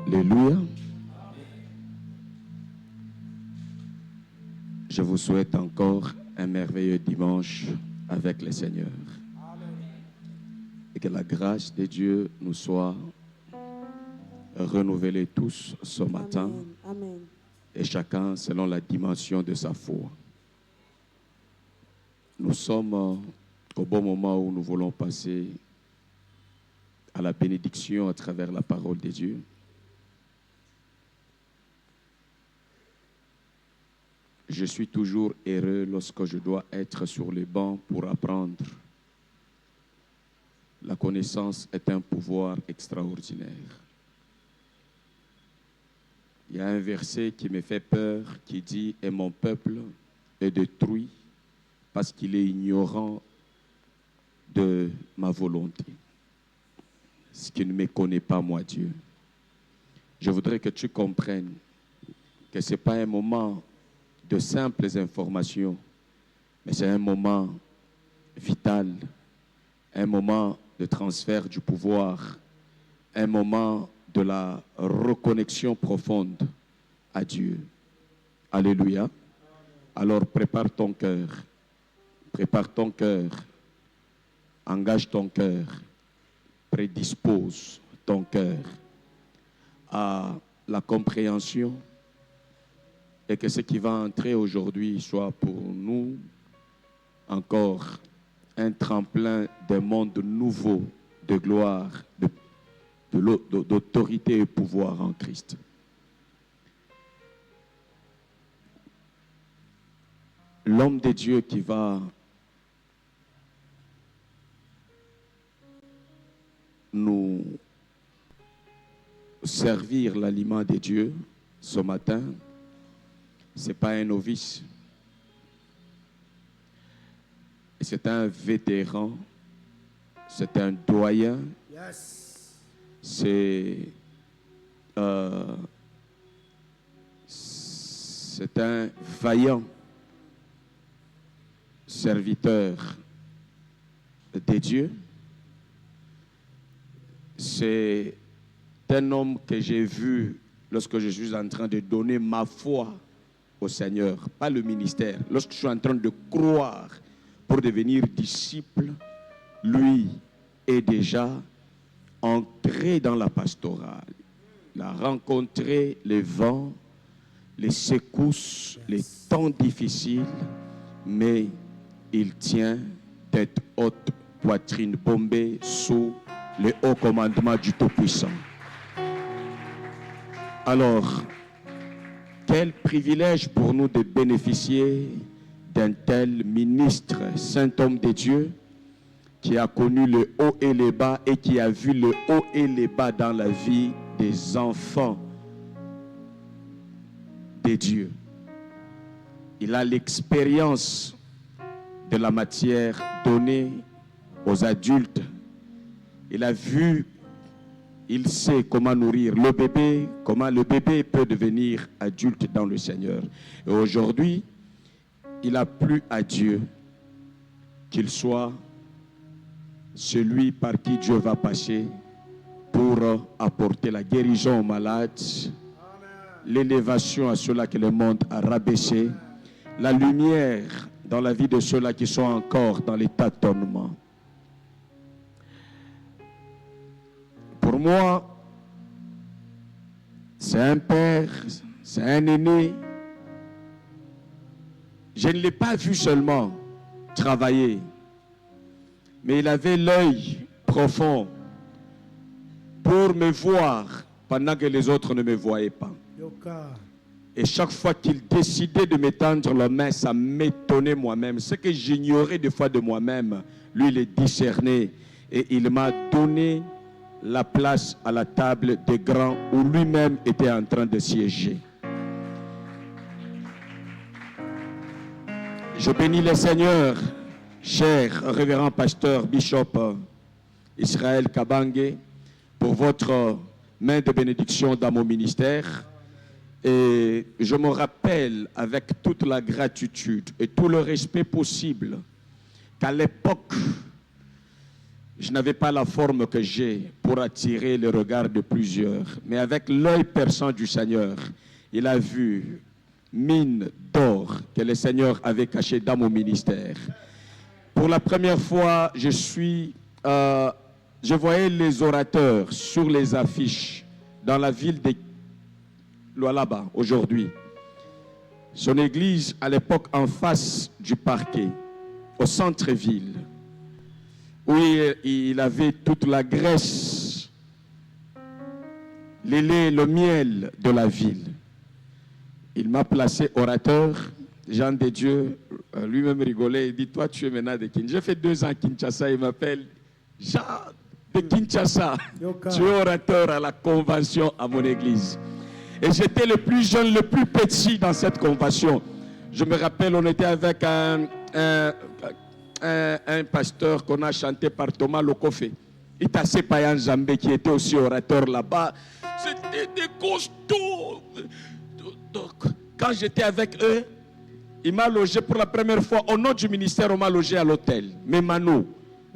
Alléluia. Je vous souhaite encore un merveilleux dimanche avec le Seigneur. Et que la grâce de Dieu nous soit renouvelée tous ce matin. Amen. Et chacun selon la dimension de sa foi. Nous sommes au bon moment où nous voulons passer à la bénédiction à travers la parole de Dieu. Je suis toujours heureux lorsque je dois être sur les bancs pour apprendre. La connaissance est un pouvoir extraordinaire. Il y a un verset qui me fait peur qui dit « Et mon peuple est détruit parce qu'il est ignorant de ma volonté. » Ce qui ne me connaît pas, moi, Dieu. Je voudrais que tu comprennes que ce n'est pas un moment de simples informations, mais c'est un moment vital, un moment de transfert du pouvoir, un moment de la reconnexion profonde à Dieu. Alléluia. Alors prépare ton cœur, engage ton cœur, prédispose ton cœur à la compréhension et que ce qui va entrer aujourd'hui soit pour nous encore un tremplin d'un monde nouveau de gloire, d'autorité et pouvoir en Christ. L'homme de Dieu qui va nous servir l'aliment de Dieu ce matin, ce n'est pas un novice. C'est un vétéran, c'est un doyen, c'est un vaillant serviteur de Dieu. C'est un homme que j'ai vu lorsque je suis en train de donner ma foi au Seigneur, pas le ministère. Lorsque je suis en train de croire pour devenir disciple, lui est déjà entré dans la pastorale. Il a rencontré les vents, les secousses, les temps difficiles, mais il tient tête haute, poitrine bombée sous le haut commandement du Tout-Puissant. Alors, quel privilège pour nous de bénéficier d'un tel ministre, saint homme de Dieu, qui a connu le haut et les bas et qui a vu le haut et les bas dans la vie des enfants de Dieu. Il a l'expérience de la matière donnée aux adultes. Il a vu, il sait comment nourrir le bébé, comment le bébé peut devenir adulte dans le Seigneur. Et aujourd'hui, il a plu à Dieu qu'il soit celui par qui Dieu va passer pour apporter la guérison aux malades, l'élévation à ceux-là que le monde a rabaissé, la lumière dans la vie de ceux-là qui sont encore dans les tâtonnements. Pour moi, c'est un père, c'est un aîné. Je ne l'ai pas vu seulement travailler, mais il avait l'œil profond pour me voir pendant que les autres ne me voyaient pas. Et chaque fois qu'il décidait de m'étendre la main, ça m'étonnait moi-même. Ce que j'ignorais des fois de moi-même, lui, il est discerné. Et il m'a donné la place à la table des grands où lui-même était en train de siéger. Je bénis le Seigneur, cher révérend pasteur, bishop Israël Kabange, pour votre main de bénédiction dans mon ministère. Et je me rappelle avec toute la gratitude et tout le respect possible qu'à l'époque, je n'avais pas la forme que j'ai pour attirer le regard de plusieurs. Mais avec l'œil perçant du Seigneur, il a vu mine d'or que le Seigneur avait cachée dans mon ministère. Pour la première fois, je voyais les orateurs sur les affiches dans la ville de Lualaba aujourd'hui. Son église, à l'époque, en face du parquet, au centre-ville, où il avait toute la graisse, le lait, le miel de la ville. Il m'a placé orateur. Jean de Dieu, lui-même rigolait, il dit, toi tu es maintenant de Kinshasa. J'ai fait 2 ans à Kinshasa, il m'appelle Jean de Kinshasa. Tu es orateur à la convention à mon église. Et j'étais le plus jeune, le plus petit dans cette convention. Je me rappelle, on était avec un pasteur qu'on a chanté par Thomas Lokofe. Itassé Payan Zambé, qui était aussi orateur là-bas. C'était des costauds. Donc, quand j'étais avec eux, il m'a logé pour la première fois. Au nom du ministère, on m'a logé à l'hôtel Memano,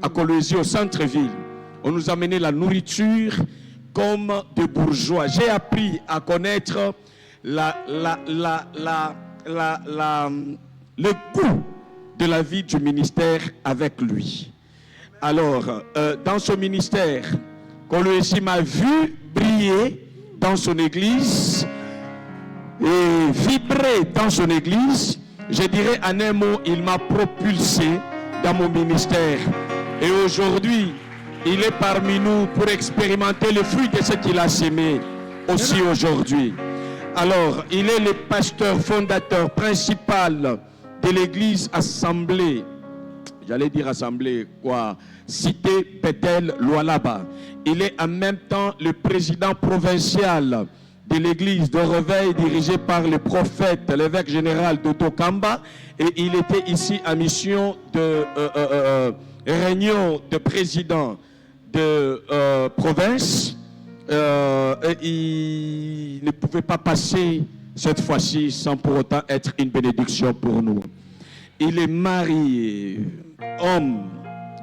à Kolwezi, au centre-ville. On nous a amené la nourriture comme des bourgeois. J'ai appris à connaître le goût de la vie du ministère avec lui. Alors, dans ce ministère, Kolwezi m'a vu briller dans son église et vibrer dans son église. Je dirais en un mot, il m'a propulsé dans mon ministère. Et aujourd'hui, il est parmi nous pour expérimenter le fruit de ce qu'il a sémé aussi aujourd'hui. Alors, il est le pasteur fondateur principal de l'église Assemblée. J'allais dire Assemblée, quoi? Cité Bethel Lualaba. Il est en même temps le président provincial de l'église de Réveil dirigée par le prophète, l'évêque général d'Otokamba. Et il était ici en mission de réunion de président de province. Et il ne pouvait pas passer cette fois-ci sans pour autant être une bénédiction pour nous. Il est marié, homme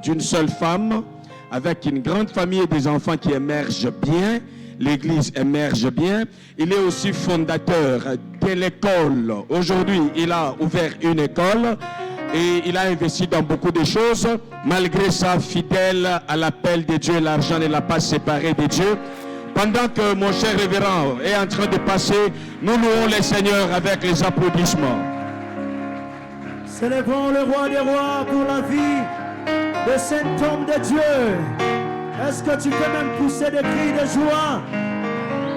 d'une seule femme, avec une grande famille et des enfants qui émergent bien. L'église émerge bien. Il est aussi fondateur de l'école. Aujourd'hui, il a ouvert une école et il a investi dans beaucoup de choses. Malgré ça, fidèle à l'appel de Dieu, l'argent ne l'a pas séparé de Dieu. Pendant que mon cher révérend est en train de passer, nous louons le Seigneur avec les applaudissements. Célébrons le roi des rois pour la vie de cet homme de Dieu. Est-ce que tu peux même pousser des cris de joie?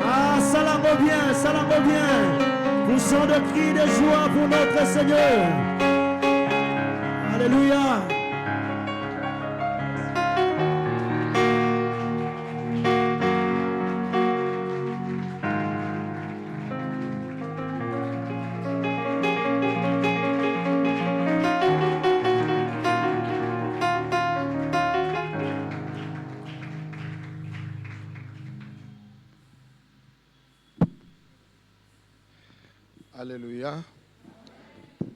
Ah, ça l'envoie bien, ça l'envoie bien. Poussons des cris de joie pour notre Seigneur. Alléluia. Alléluia. Vous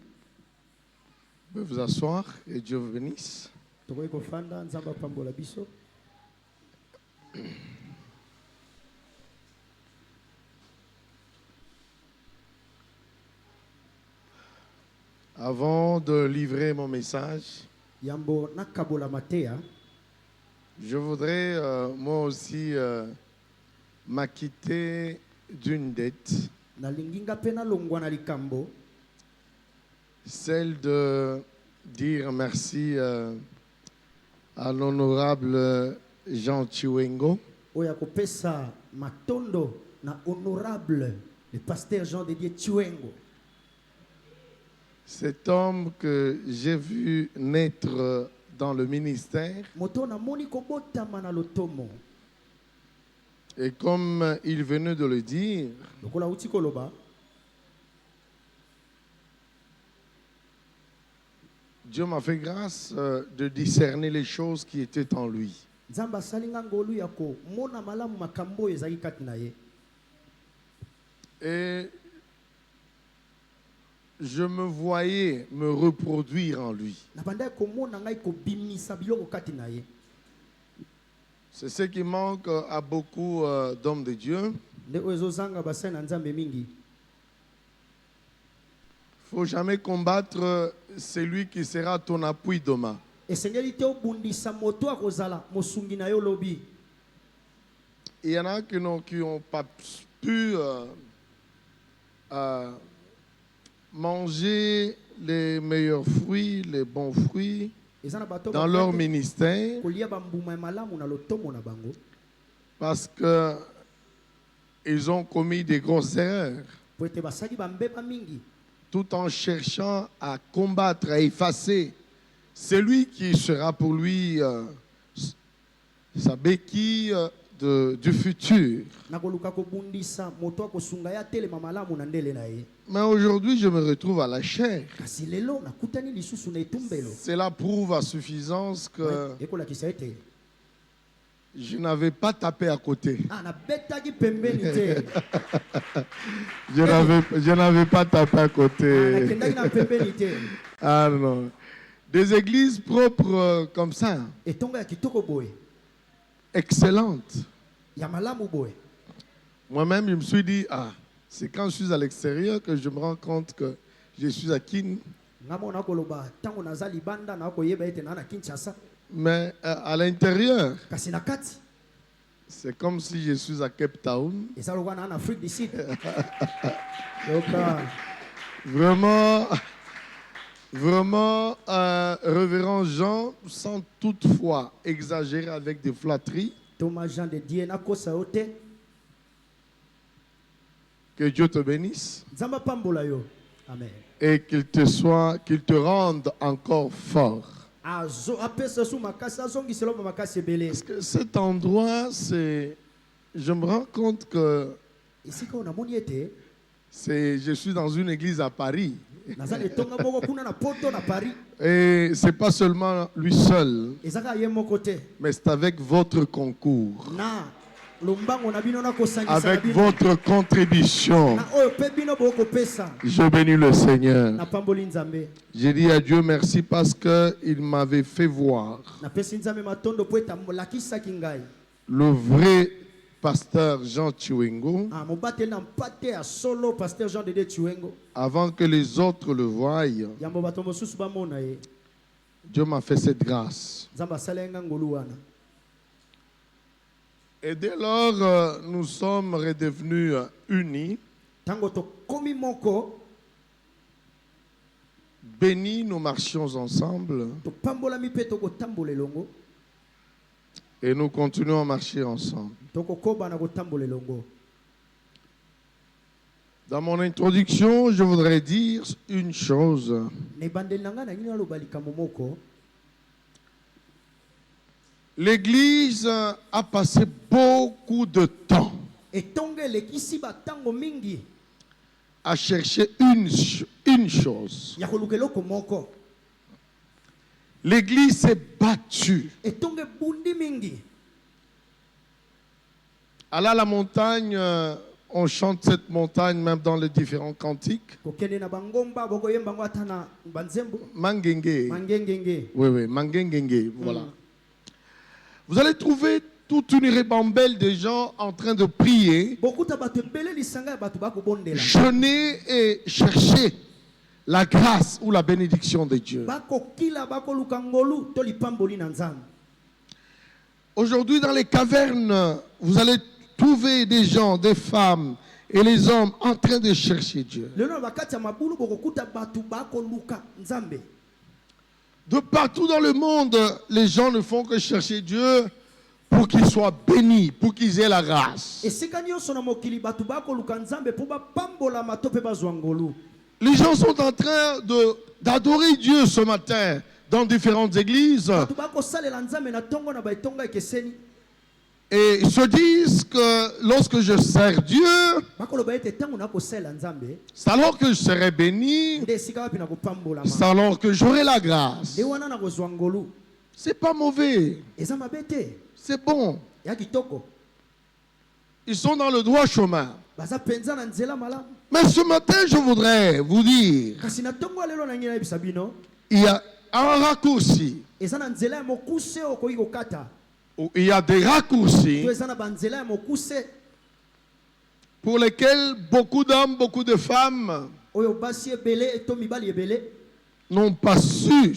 pouvez vous asseoir et Dieu vous bénisse. Avant de livrer mon message, je voudrais moi aussi m'acquitter d'une dette. Celle de dire merci à l'honorable Jean Chiwengo. Honorable le pasteur Jean de Dieu Chiwengo. Cet homme que j'ai vu naître dans le ministère. Et comme il venait de le dire, Dieu m'a fait grâce de discerner les choses qui étaient en lui. Et je me voyais me reproduire en lui. C'est ce qui manque à beaucoup d'hommes de Dieu. nde oyo ezozanga basali na nzambe mingi. Il ne faut jamais combattre celui qui sera ton appui demain. esengeli te obundisa moto akozala mosungi na yo lobi. Il y en a qui n'ont pas pu manger les meilleurs fruits, les bons fruits Eza na bato dans leur ministère kolia bambuma malamu na lotomo na bango parce que ils ont commis des grosses erreurs po ete basali bambeba mingi tout en cherchant à combattre, à effacer celui qui sera pour lui sa béquille du futur. na koluka kobundisa moto akosunga ya telema malamu na ndele na ye. Mais aujourd'hui, je me retrouve à la chair. Kasi lelo nakutani lisusu na etumbelo. Cela prouve à suffisance que ekolakisa ete je n'avais pas tapé à côté. nabetaki pembeni te. Je n'avais pas tapé à côté. nakendaki na pembeni te. Ah non. Des églises propres comme ça, etonga ya kitoko boye excellentes. ya malamu boye. Moi-même, je me suis dit, c'est quand je suis à l'extérieur que je me rends compte que je suis à Kin. ngamo nakoloba tango naza libanda nakoyeba ete na Kinshasa. Mais à l'intérieur, kasi na kati c'est comme si je suis à Cape Town. eza lokola na Afrique du Sud. yoka Vraiment, vraiment, révérend Jean, sans toutefois exagérer avec des flatteries, Thomas Jean de Dieu nakosa yo te. que Dieu te bénisse nzamba pambola yo. Amen. et qu'il te rende encore fort. apesa su makasi azongisela ba makasi ebele. Parce que cet endroit, je me rends compte que esika oyo namoni ete je suis dans une église à Paris. naza etonga moko kuna na poto na Paris. Et c'est pas seulement lui seul, ezaka ye moko te mais c'est avec votre concours, na lombango na bino na kosangisa avec bino votre contribution. na oyo pe bino bokopesa. Je bénis le Seigneur. na pamboli nzambe J'ai dit à Dieu merci parce qu'il m'avait fait voir napesi nzambe matondo po ete molakisaki ngai le vrai pasteur Jean Chiwengo mobateli na mpate ya solo pasteur Jean de Chiwengo avant que les autres le voient. yambo bato mosusu bamona ye. Dieu m'a fait cette grâce. nzambe asala nga ngolu wana. Et dès lors, nous sommes redevenus unis. Tango tokomi moko Bénis, nous marchions ensemble topambolami mpe tokotambola elongo et nous continuons à marcher ensemble. tokokoba na kotambola elongo. Dans mon introduction, je voudrais dire une chose. na ebandeli na ngai na ngini aloba likambo moko. L'Église a passé beaucoup de temps etonga elekisi batango mingi à chercher une chose. ya koluka eloko moko. L'Église s'est battue. etonga ebundi mingi. Aller à la montagne, on chante cette montagne même dans les différents cantiques. kokende na bangomba bokoyemba yango ata na banzembo Mangenge. mangengenge. Oui, Mangengenge, voilà. Vous allez trouver toute une ribambelle de gens en train de prier, bokuta bato ebele lisanga ya bato bakobondela jeûner et chercher la grâce ou la bénédiction de Dieu. bakokila bakoluka ngolu to lipamboli na nzambe. Aujourd'hui, dans les cavernes, vous allez trouver des gens, des femmes et les hommes en train de chercher Dieu. lelo na bakati ya mabulu bokokuta bato bakoluka nzambe. De partout dans le monde, les gens ne font que chercher Dieu pour qu'ils soient bénis, pour qu'ils aient la grâce. esika nyonso na mokili bato bakoluka nzambe mpo bapambolama to mpe bazwa ngolu. Les gens sont en train d'adorer Dieu ce matin dans différentes églises bato bakosalela nzambe na ntongo na baetonga ekeseni. et ils se disent que lorsque je sers Dieu, bakoloba ete ntango nakosalela nzambe c'est alors que je serai béni, nde esika wapi na kopambolama c'est alors que j'aurai la grâce. nde wana na kozwa ngolu. C'est pas mauvais, eza mabe te c'est bon. ya kitoko. Ils sont dans le droit chemin. baza mpenza na nzela malamu. Mais ce matin, je voudrais vous dire, kasi na ntongo ya lelo na ngai nayebisa bino il y a un raccourci eza na nzela ya mokuse oyo okoki kokata. où il y a des raccourcis toza na banzela ya mokuse pour lesquels beaucoup d'hommes, beaucoup de femmes oyo basi ebele to mibali ebele n'ont pas su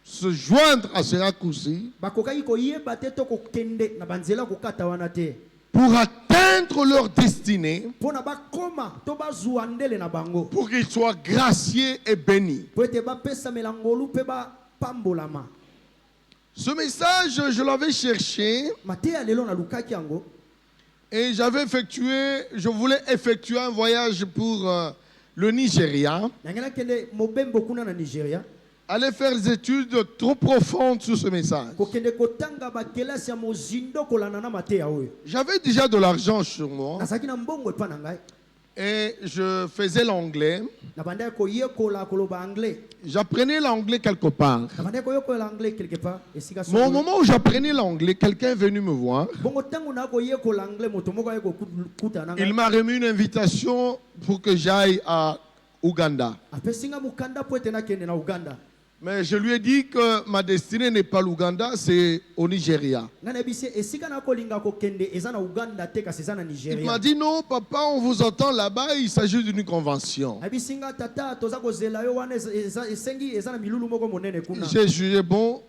se joindre à ces raccourcis bakokaki koyeba te to kokende na banzela kokata wana te pour atteindre leur destinée, mpona bakoma to bazwa ndele na bango pour qu'ils soient graciés et bénis. po ete bapesamela ngolu mpe bapambolama. Ce message, je l'avais cherché mateya lelo nalukaki yango et je voulais effectuer un voyage pour le Nigeria, nangi nakende mobembo kuna na Nigeria aller faire des études trop profondes sur ce message. kokende kotanga bakelasi ya mozindo kolanda na mateya oyo. J'avais déjà de l'argent sur moi nazalaki na mbongo epa na ngai et je faisais l'anglais. nabandaki koyekola koloba anglais J'apprenais l'anglais quelque part. nabandaki koyekola anglais quelque part esika Mais au songolo. moment où j'apprenais l'anglais, quelqu'un est venu me voir. bongo ntango na koyekola anglais moto moko aye kokuta na Il ngai m'a remis une invitation pour que j'aille à Ouganda. apesinga mokanda po ete nakende na Uganda. Mais je lui ai dit que ma destinée n'est pas l'Ouganda, c'est au Nigeria. ngai nayebisi esika nakolinga kokende eza na Uganda te kasi eza na Il m'a Nigeria. dit non, papa, on vous attend là-bas, il s'agit d'une convention. nayebisi nga tata toza kozela yo wana esengi eza na milulu moko monene kuna. J'ai jugé bon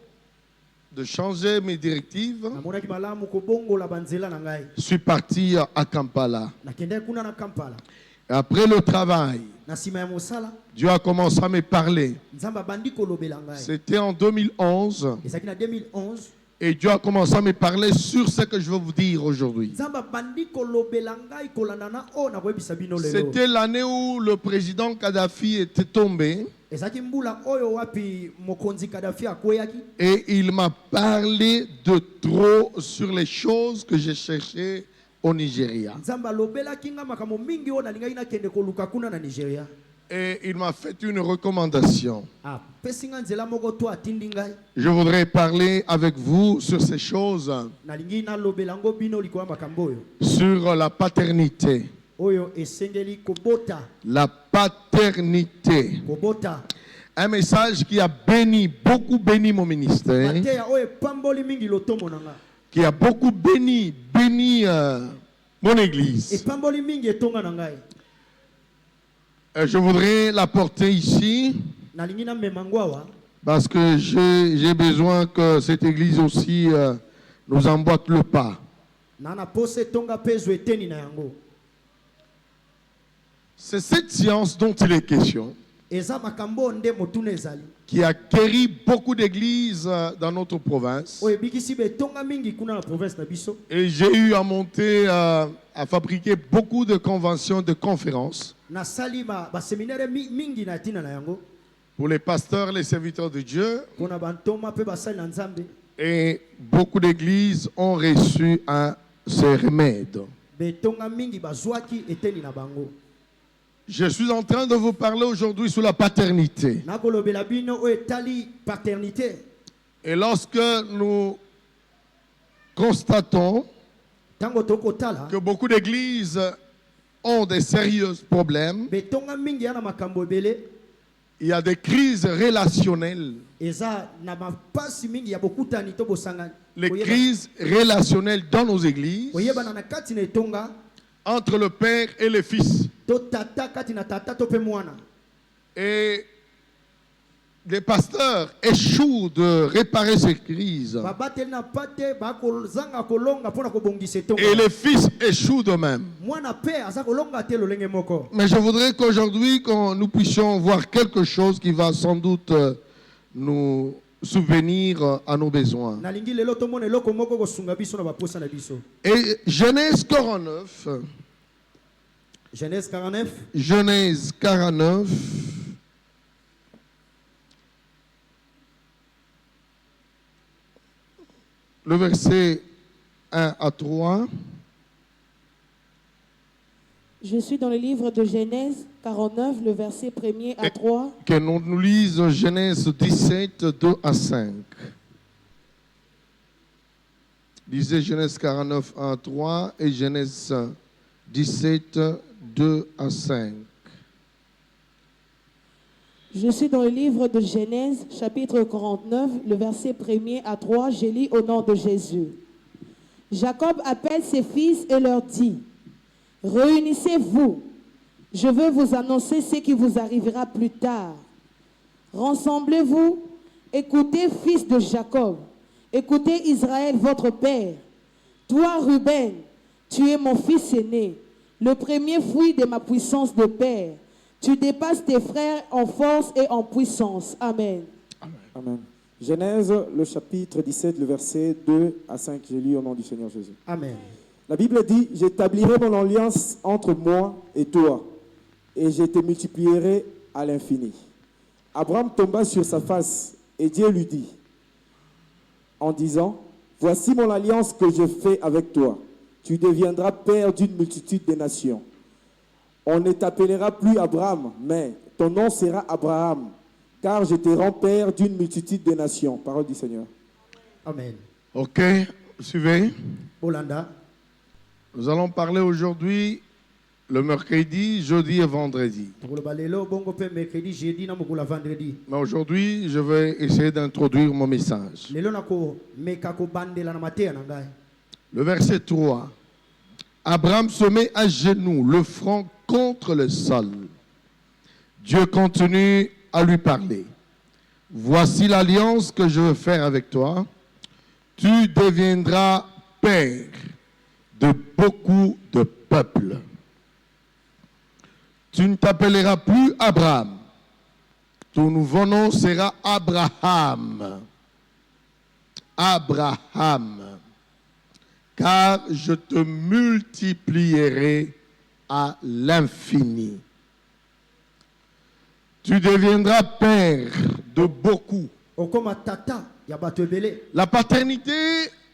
de changer mes directives. namonaki malamu kobongola banzela na ngai Je suis parti à Kampala. nakendeki kuna na Kampala. Et après le travail, na nsima ya mosala Dieu a commencé à me parler. nzambe abandi kolobela ngai C'était en 2011. ezalaki na 2011 Et Dieu a commencé à me parler sur ce que je veux vous dire aujourd'hui. nzambe abandi kolobela ngai kolanda na oyo nakoyebisa bino lelo. C'était l'année où le président Kadhafi était tombé. ezalaki mbula oyo wapi mokonzi Kadafi akweyaki Et il m'a parlé de trop sur les choses que j'ai cherchées au Nigeria. nzambe alobelaki nga makambo mingi oyo nalingaki nakende koluka kuna na Nigeria. Et il m'a fait une recommandation. apesi nga nzela moko to atindi ngai Je voudrais parler avec vous sur ces choses, nalingi nalobela yango bino likolo ya makambo oyo sur la paternité. oyo esengeli kobota La paternité. kobota Un message qui a béni, beaucoup béni mon ministère, mateya oyo epamboli mingi lotombo na nga qui a beaucoup béni mon église. epamboli mingi etonga na ngai. Je voudrais l'apporter ici nalingi namema ngo awa parce que j'ai besoin que cette église aussi nous emboîte le pas. na na pose etonga mpe ezwa eteni na yango. C'est cette science dont il est question eza makambo nde motuna ezali qui a guéri beaucoup d'églises dans notre province. oyo ebikisi betonga mingi kuna na province na biso. Et j'ai eu à monter, à fabriquer beaucoup de conventions, de conférences nasali baseminaire mingi na ntina na yango pour les pasteurs, les serviteurs de Dieu. mpona bantoma mpe basali na nzambe. Et beaucoup d'églises ont reçu ces remèdes. betonga mingi bazwaki eteni na bango. Je suis en train de vous parler aujourd'hui sur la paternité. nakolobela bino oyo etali paternité. Et lorsque nous constatons ntango tokotala que beaucoup d'églises ont des sérieux problèmes, betonga mingi ya na makambo ebele il y a des crises relationnelles. eza na mapasi mingi ya bokutani to bosangani. Les crises relationnelles dans nos églises, koyebana na kati na etonga entre le père et le fils. to tata kati na tata to mpe mwana. Et les pasteurs échouent de réparer ces crises. babateli na pate bakozanga kolonga mpona kobongisa etonga. Et les fils échouent de même. mwana mpe aza kolonga te lolenge moko. Mais je voudrais qu'aujourd'hui, nous puissions voir quelque chose qui va sans doute nous souvenir à nos besoins. nalingi lelo tomona eloko moko kosunga biso na baposa na biso. Et Genèse 49, Genèse 49 Genèse 49, le verset 1 à 3. Je suis dans le livre de Genèse 49, le verset 1er à 3. Que nous lisons Genèse 17, 2 à 5. Lisez Genèse 49, 1 à 3 et Genèse 17, 2 à 5. Je suis dans le livre de Genèse, chapitre 49, le verset 1er à 3. Je lis au nom de Jésus. Jacob appelle ses fils et leur dit, réunissez-vous, je veux vous annoncer ce qui vous arrivera plus tard. Rassemblez-vous, écoutez, fils de Jacob, écoutez Israël, votre père. Toi, Ruben, tu es mon fils aîné, le premier fruit de ma puissance de père. Tu dépasses tes frères en force et en puissance. Amen. Amen. Genèse, le chapitre 17, le verset 2 à 5. J'ai lu au nom du Seigneur Jésus. Amen. La Bible dit, j'établirai mon alliance entre moi et toi, et je te multiplierai à l'infini. Abraham tomba sur sa face, et Dieu lui dit, en disant, voici mon alliance que je fais avec toi. Tu deviendras père d'une multitude de nations. On ne t'appellera plus Abraham, mais ton nom sera Abraham, car je te rends père d'une multitude de nations. Parole du Seigneur. Amen. Ok, suivez. Olanda. Nous allons parler aujourd'hui, le mercredi, jeudi et vendredi. Mais aujourd'hui, je vais essayer d'introduire mon message. Le verset 3. Abraham se met à genoux, le front contre le sol. Dieu continue à lui parler. Voici l'alliance que je veux faire avec toi. Tu deviendras père de beaucoup de peuples. Tu ne t'appelleras plus Abraham. Ton nouveau nom sera Abraham. Abraham. Car je te multiplierai à l'infini. Tu deviendras père de beaucoup. La paternité,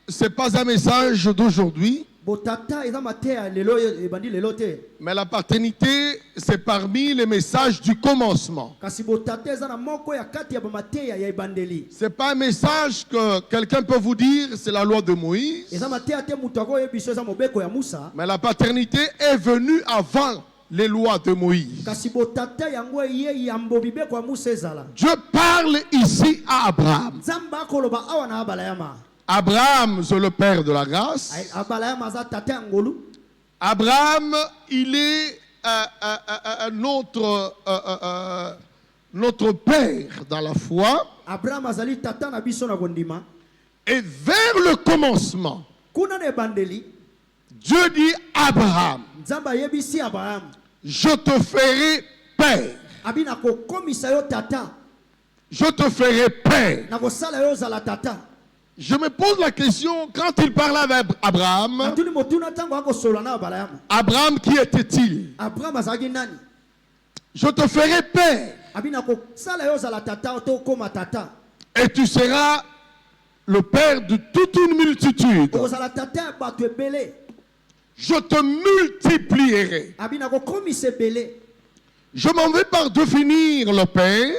ce n'est pas un message d'aujourd'hui. Mais la paternité, c'est parmi les messages du commencement. Ce n'est pas un message que quelqu'un peut vous dire, c'est la loi de Moïse. Mais la paternité est venue avant les lois de Moïse. Dieu parle ici à Abraham. Abraham, c'est le père de la grâce. Abraham, il est notre père dans la foi. Et vers le commencement, Dieu dit à Abraham, je te ferai père. Je te ferai père. Je me pose la question, quand il parlait avec Abraham, Abraham qui était-il? Je te ferai père. Et tu seras le père de toute une multitude. Je te multiplierai. Je m'en vais par définir le père.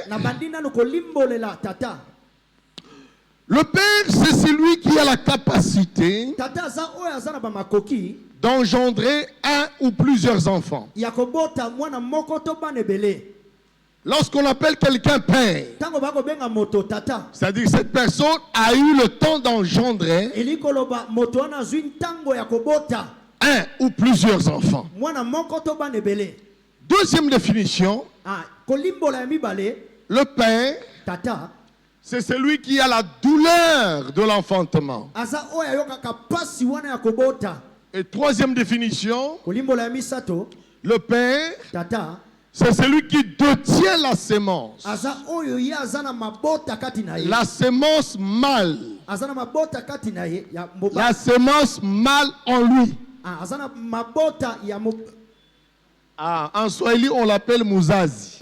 Le père, c'est celui qui a la capacité d'engendrer un ou plusieurs enfants. Lorsqu'on appelle quelqu'un père, c'est-à-dire que cette personne a eu le temps d'engendrer un ou plusieurs enfants. Deuxième définition, le père, c'est celui qui a la douleur de l'enfantement. Et troisième définition, le père, c'est celui qui détient la sémence. La sémence mâle. La sémence mâle en lui. En Swahili, on l'appelle Muzazi.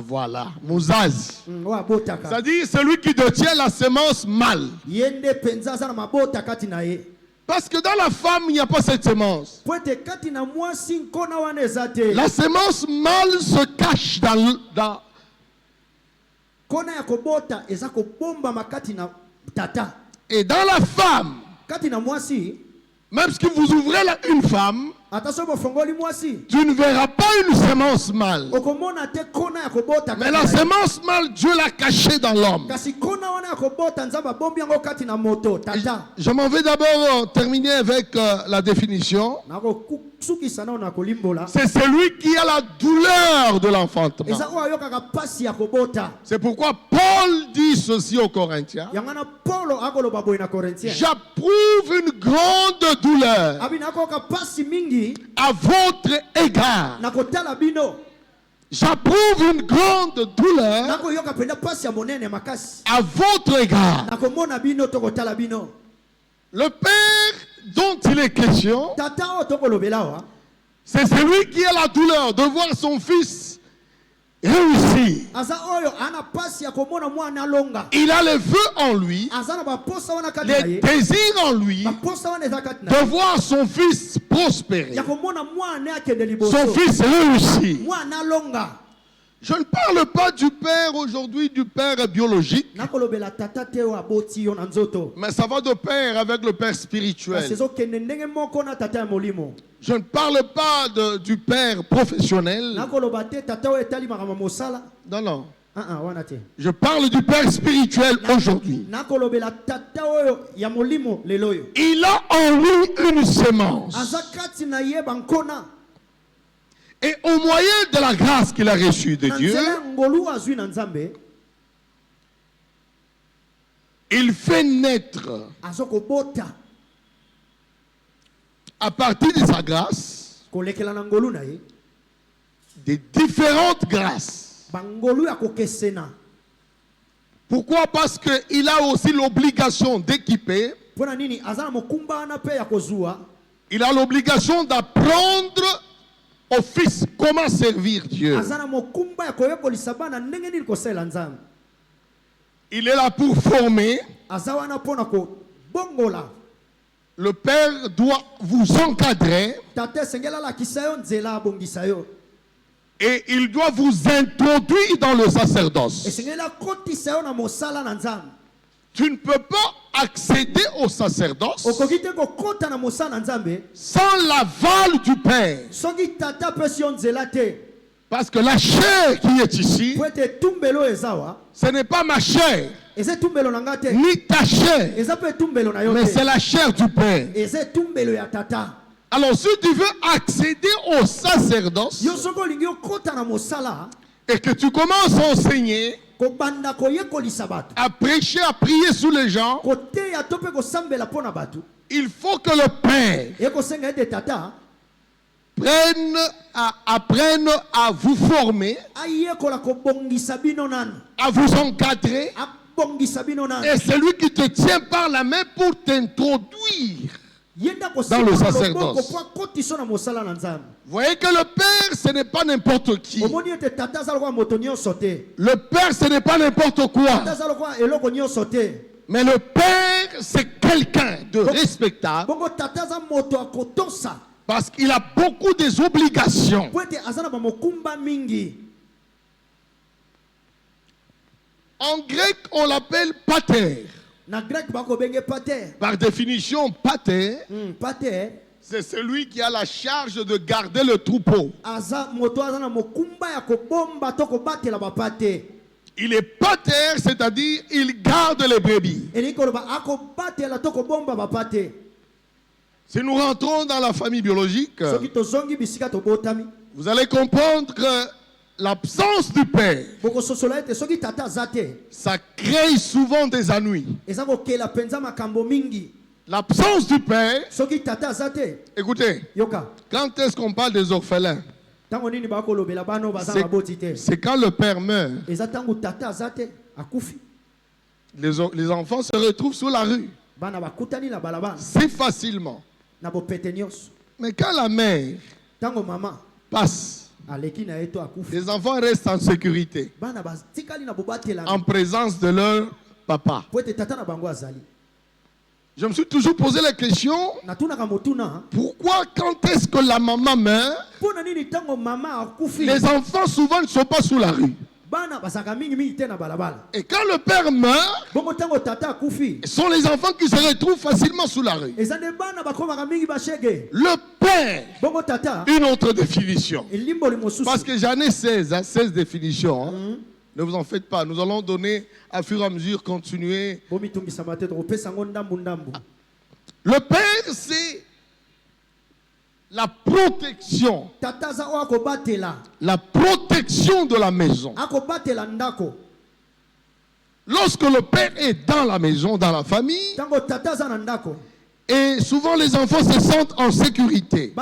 Voilà, Muzazi. C'est-à-dire celui qui détient la sémence mâle. Parce que dans la femme, il n'y a pas cette sémence. La sémence mâle se cache dans et dans la femme, même si vous ouvrez une femme, Tu ne verras pas une semence mâle. Mais la semence mâle, Dieu l'a cachée dans l'homme. Je m'en vais d'abord terminer avec la définition. C'est celui qui a la douleur de l'enfantement. C'est pourquoi Paul dit ceci aux Corinthiens. J'approuve une grande douleur à votre égard. J'approuve une grande douleur à votre égard. Le Père dont il est question, c'est celui qui a la douleur de voir son fils réussir. Il a les vœux en lui, les désirs en lui de voir son fils prospérer, son fils réussir. Je ne parle pas du père aujourd'hui, du père biologique, mais ça va de pair avec le père spirituel. Je ne parle pas du père professionnel. Non, non. Je parle du père spirituel aujourd'hui. Il a en lui une sémence. Et au moyen de la grâce qu'il a reçue de Dieu, il fait naître à partir de sa grâce des différentes grâces. Pourquoi? Parce qu'il a aussi l'obligation d'équiper. Il a l'obligation d'apprendre au fils comment servir Dieu. Il est là pour former. Le père doit vous encadrer. Et il doit vous introduire dans le sacerdoce. Tu ne peux pas accéder au sacerdoce sans l'aval du Père. Parce que la chair qui est ici, ce n'est pas ma chair, ni ta chair, mais c'est la chair du Père. Alors si tu veux accéder au sacerdoce et que tu commences à enseigner, à prêcher, à prier sous les gens, il faut que le Père apprenne à vous former, à vous encadrer, et c'est lui qui te tient par la main pour t'introduire dans le sacerdoce. Vous voyez que le Père, ce n'est pas n'importe qui. Le Père, ce n'est pas n'importe quoi. Mais le Père, c'est quelqu'un de respectable. Parce qu'il a beaucoup des obligations. En grec, on l'appelle pater. Par définition, pater, c'est celui qui a la charge de garder le troupeau. Il est pater, c'est-à-dire il garde les brebis. Si nous rentrons dans la famille biologique, vous allez comprendre que l'absence du père, ça crée souvent des ennuis. L'absence du père, écoutez, quand est-ce qu'on parle des orphelins? C'est quand le père meurt. Les enfants se retrouvent sur la rue si facilement. Mais quand la mère passe, les enfants restent en sécurité, en présence de leur papa. Je me suis toujours posé la question, pourquoi quand est-ce que la maman meurt, les enfants souvent ne sont pas sous la rue? Et quand le père meurt, ce sont les enfants qui se retrouvent facilement sous la rue. Le père, une autre définition. Parce que j'en ai 16, 16 définitions. Hein. Ne vous en faites pas. Nous allons donner, à fur et à mesure, continuer. Le père, c'est la protection. La protection de la maison. Lorsque le père est dans la maison, dans la famille, et souvent les enfants se sentent en sécurité.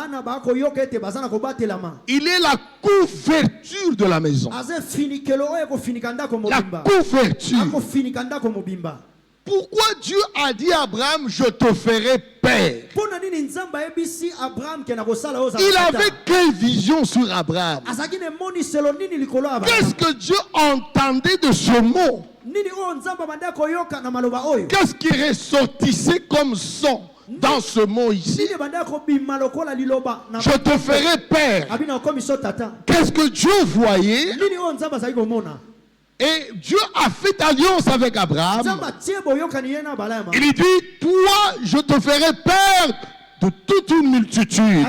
Il est la couverture de la maison. La couverture. Pourquoi Dieu a dit à Abraham, je te ferai père? Il avait quelle vision sur Abraham? Qu'est-ce que Dieu entendait de ce mot? Qu'est-ce qui ressortissait comme son dans ce mot ici? Je te ferai père. Qu'est-ce que Dieu voyait? Et Dieu a fait alliance avec Abraham. Il lui dit, toi, je te ferai père de toute une multitude.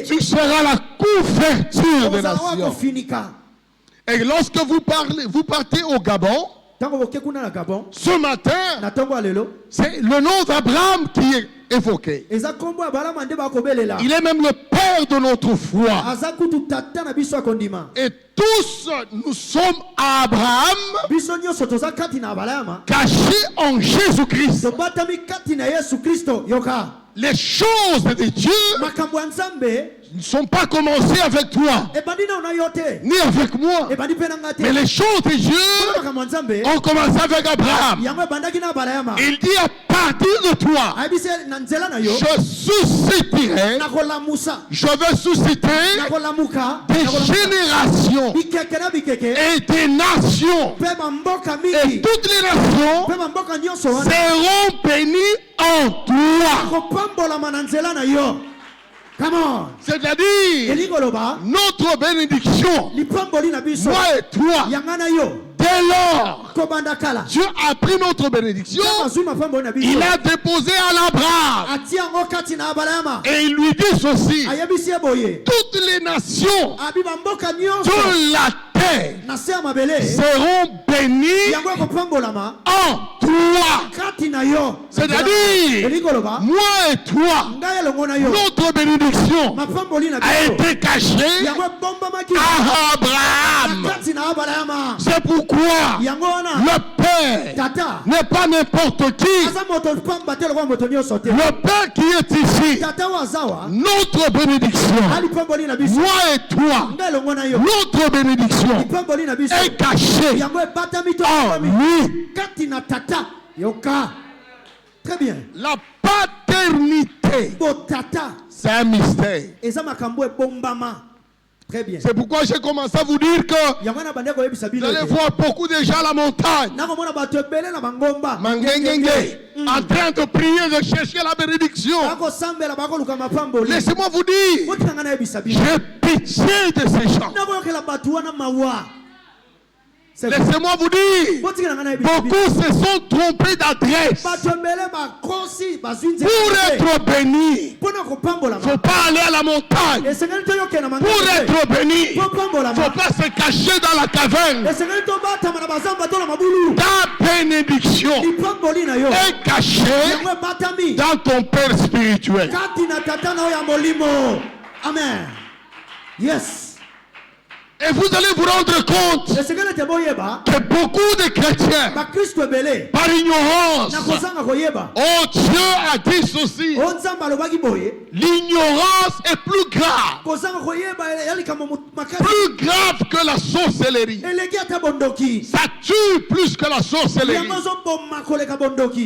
Tu seras la couverture des nations. Et lorsque vous partez au Gabon, ce matin, c'est le nom d'Abraham qui est évoqué. Il est même le père de notre foi. Et tous, nous sommes à Abraham, cachés en Jésus-Christ. Les choses de Dieu ne sont pas commencées avec toi, ni avec moi. Mais les choses de Dieu ont commencé avec Abraham. Il dit à partir de toi, je susciterai, je vais susciter des générations et des nations. Et toutes les nations seront bénies en toi. C'est-à-dire notre bénédiction, moi et toi, dès lors Dieu a pris notre bénédiction, il a déposé à l'Abraham et il lui dit ceci: toutes les nations de la terre seront bénies en toi. C'est-à-dire, moi et toi, notre bénédiction a été cachée à Abraham. C'est pourquoi le Père n'est pas n'importe qui. Le Père qui est ici, notre bénédiction, moi et toi, notre bénédiction est cachée en lui. Très bien. La paternité, c'est un mystère. Très bien. C'est pourquoi j'ai commencé à vous dire que vous allez voir beaucoup de gens à la montagne, en train de prier, de chercher la bénédiction. Laissez-moi vous dire, j'ai pitié de ces gens. Laissez-moi vous dire, beaucoup se sont trompés d'adresse. Pour être béni, il ne faut pas aller à la montagne. Pour être béni, il ne faut pas se cacher dans la caverne. Ta bénédiction est cachée dans ton Père spirituel. Amen. Yes. Et vous allez vous rendre compte que beaucoup de chrétiens, par ignorance, oh Dieu a dit ceci, l'ignorance est plus grave que la sorcellerie. Ça tue plus que la sorcellerie.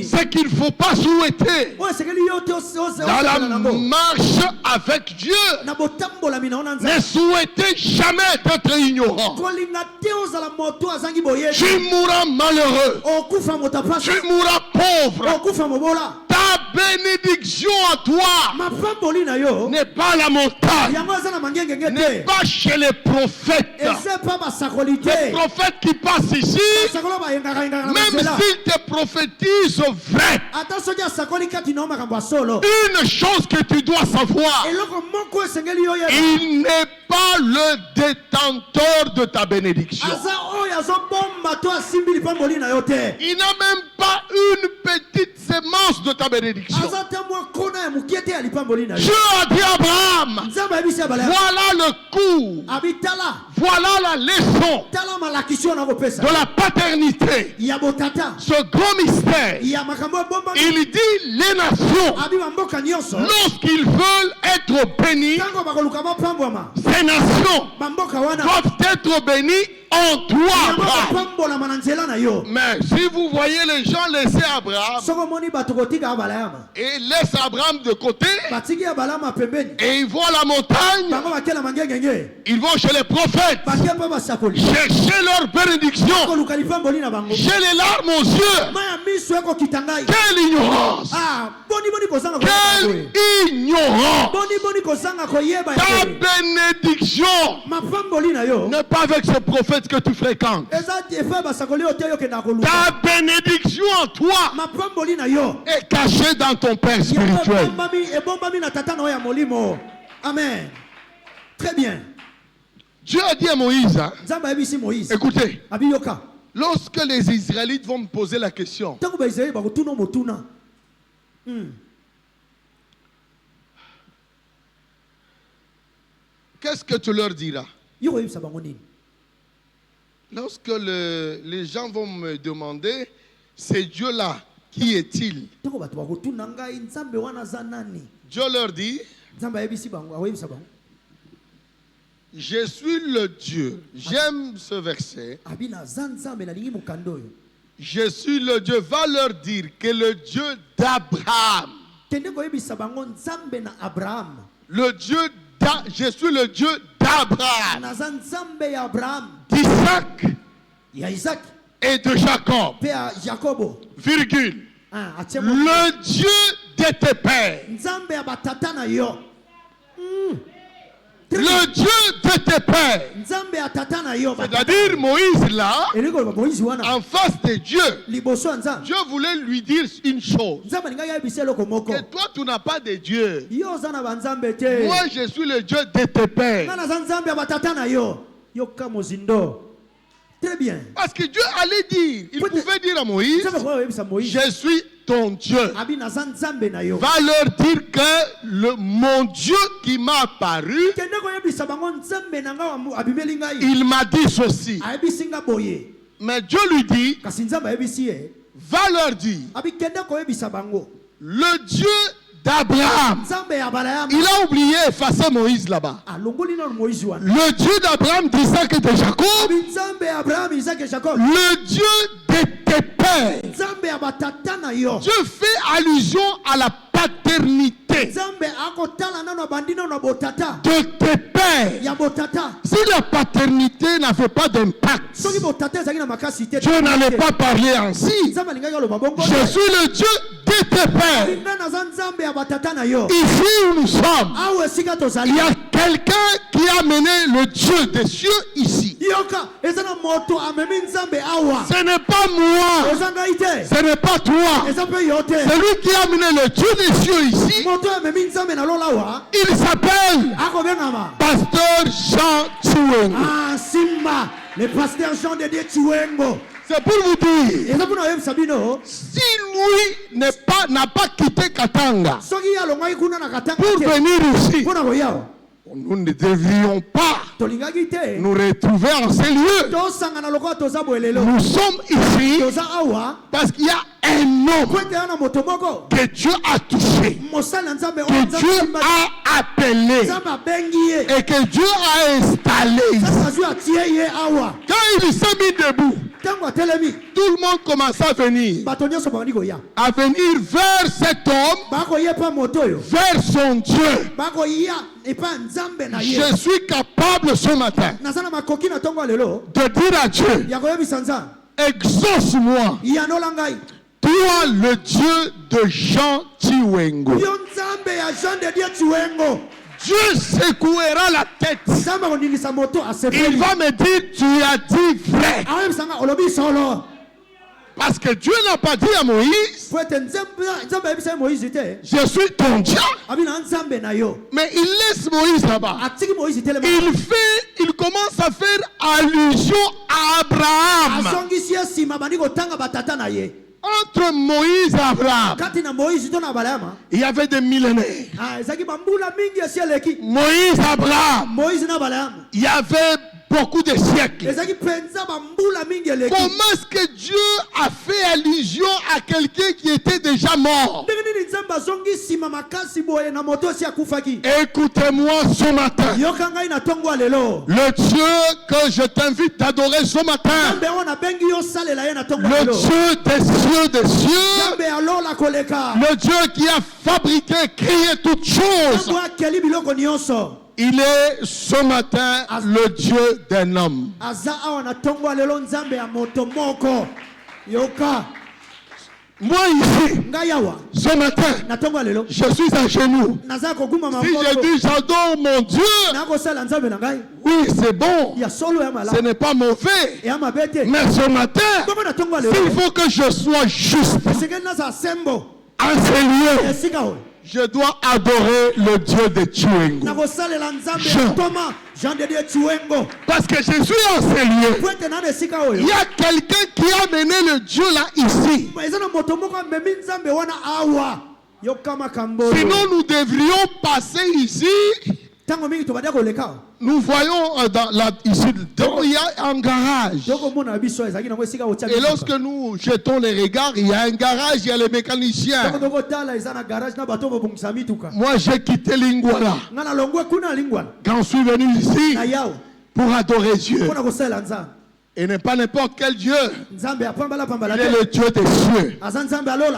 C'est qu'il ne faut pas souhaiter dans la marche avec Dieu. Ne souhaitez jamais d'être être ignorant. kolinga te ozala moto azangi boyebi. Tu mourras malheureux. okufa moto apasi. Tu mourras pauvre. okufa mobola. Ta bénédiction à toi mapamboli na yo n'est pas la montagne, yango aza na mangengenge n'est te. pas chez les prophètes. eza pa basakoli Les te. prophètes qui passent ici, basakoli bayengaka na même nzela. s'ils te prophétisent vrai, ata soki asakoli kati na yo makambo ya solo. une chose que tu dois savoir, eloko moko esengeli yo yeba. il n'est pas le détenteur de ta bénédiction. aza oyo azobomba to asimbi lipamboli na yo te. Il n'a même pas une petite sémence de ta bénédiction. aza te mwa kona ya mokie te ya lipamboli na yo. Dieu a dit à Abraham, nzambe ayebisi abalaya. voilà le cours, abitala voilà la leçon tala malakisi oyo nakopesa de la paternité, ya botata ce grand mystère. ya makambo ebombami. Il dit les nations, abi bamboka nyonso lorsqu'ils veulent être bénis, ntango bakoluka bapambwama ces nations bamboka wana doivent être bénies en toi, yango Abraham. bapambolama na nzela na yo. Mais si vous voyez les gens laisser Abraham soko omoni bato kotika abalayama et laissent Abraham de côté batiki abalama pembeni et ils vont à la montagne, bango bakela mangengenge ils vont chez les prophètes bake mpe basakoli chercher leur bénédiction. koluka lipamboli na bango. J'ai les larmes aux yeux. ma ya miso ekokita ngai. Quelle ignorance! boni kozanga koyeba Quelle ignorance! boni kozanga koyeba Ta ya bénédiction mapamboli na yo n'est pas avec ce prophète que tu fréquentes. eza efe basakoli oyo te yo kenda koluka. Ta bénédiction en toi mapamboli na yo est cachée dans ton Père yango spirituel. ebombami na tata na oyo ya molimo. Amen. Très bien. Dieu a dit à Moïse, hein, nzambe ayebisi moïse écoutez, abiyoka lorsque les Israélites vont me poser la question, ntango baisraeli bakotuna motuna qu'est-ce que tu leur diras? yo koyebisa bango nini? Lorsque les gens vont me demander, c'est Dieu-là, qui est-il? ntango bato bakotuna ngai nzambe wana aza nani? Dieu leur dit, nzambe ayebisi bango akoyebisa bango je suis le Dieu. J'aime ce verset. abi naza nzambe nalingi mokanda oyo. Je suis le Dieu. Va leur dire que le Dieu d'Abraham, kende koyebisa bango nzambe na abraham. je suis le Dieu d'Abraham, naza nzambe ya abraham, d'Isaac ya isaac et de Jacob. mpe ya jakobo. Virgule. atie Le Dieu de tes pères. nzambe ya batata na yo. Le Dieu de tes pères. nzambe ya tata na yo. C'est-à-dire Moïse là, elingi koloba moïse wana en face de Dieu. liboso ya nzambe. Dieu voulait lui dire une chose. nzambe alingaki ayebisa eloko moko. Que toi, tu n'as pas de Dieu. yo oza na banzambe te. Moi, je suis le Dieu de tes pères. nga naza nzambe ya batata na yo. yoka mozindo. Très bien. Parce que Dieu allait dire, il pouvait dire à Moïse, nzambe koyebisa moïse je suis ton Dieu. abi naza nzambe na yo. Va leur dire que mon Dieu qui m'a apparu, kende koyebisa bango nzambe na nga abimeli ngai. il m'a dit ceci. ayebisi nga boye. Mais Dieu lui dit, kasi nzambe ayebisi ye va leur dire, abi kende koyebisa bango le Dieu d'Abraham. nzambe ya abraham. Il a oublié effacer Moïse là-bas. alongoli nano moïse wana. Le Dieu d'Abraham, d'Isaac et de Jacob, abi nzambe ya abraham isaac et jacob. le Dieu de tes pères. nzambe ya batata na yo. Dieu fait allusion à la paternité nzambe akotala nano abandi nano botata de tes pères. ya botata. Si la paternité n'avait pas d'impact, soki botata ezalaki na makasi te. Dieu n'allait pas parler ainsi. nzambe alingaki aloba bongo. Je suis le Dieu de tes pères. nga naza nzambe ya batata na yo. Ici où nous sommes, awa esika tozali. il y a quelqu'un qui a amené le Dieu des cieux ici. yoka eza na moto amemi nzambe awa. Ce n'est pas moi, eza ngai te. ce n'est pas toi. eza mpe yo te. C'est lui qui a amené le Dieu des cieux ici. moto amemi nzambe na lola awa. Il s'appelle akobengama Pasteur Jean Chiwengo. simba le pasteur Jean de Dieu Chiwengo. C'est pour vous dire, eza mpona oyebisa bino si lui n'a pas quitté Katanga soki alongwaki kuna na katanga pour te venir ici, mpona koyawa nous ne devrions pas tolingaki te nous retrouver en ces lieux. tosangana lokola toza boye lelo. Nous sommes ici toza awa parce qu'il y a un homme po ete yana moto moko que Dieu a touché, mosali na nzambe oyo que nzambe Dieu asimba- a appelé nzambe abengi ye et que Dieu a installé ici. nzambe azwi atie ye awa. Quand il s'est mis debout, ntango atelemi tout le monde commençait à venir bato nyonso babandi koya vers cet homme, bakoyepa moto oyo vers son Dieu. bakoya Je suis capable ce matin de dire à Dieu, exauce-moi, toi le Dieu de Jean Chiwengo. Dieu secouera la tête. Il va me dire, tu as dit vrai. Parce que Dieu n'a pas dit à Moïse, je suis ton Dieu. Mais il laisse Moïse là-bas. Il commence à faire allusion à Abraham. Entre Moïse et Abraham, il y avait des millénaires. Moïse et Abraham, il y avait beaucoup de siècles. Comment est-ce que Dieu a fait allusion à quelqu'un qui était déjà mort? Écoutez-moi ce matin. Le Dieu que je t'invite d'adorer ce matin, le Dieu des cieux, le Dieu qui a fabriqué, créé toutes choses, il est ce matin le Dieu d'un homme. Moi ici, ce matin, je suis à genoux. Si je dis j'adore mon Dieu, oui c'est bon, ce n'est pas mauvais. Mais ce matin, s'il faut que je sois juste en ces lieux, je dois adorer le Dieu de Chiwengo. Parce que je suis en ces lieux. Il y a quelqu'un qui a mené le Dieu là ici. Sinon nous devrions passer ici. Nous voyons ici, il y a un garage. Et lorsque nous jetons les regards, il y a un garage, il y a les mécaniciens. Moi j'ai quitté Lingwala quand je suis venu ici pour adorer Dieu. Et n'est pas n'importe quel Dieu. Il est le Dieu des cieux.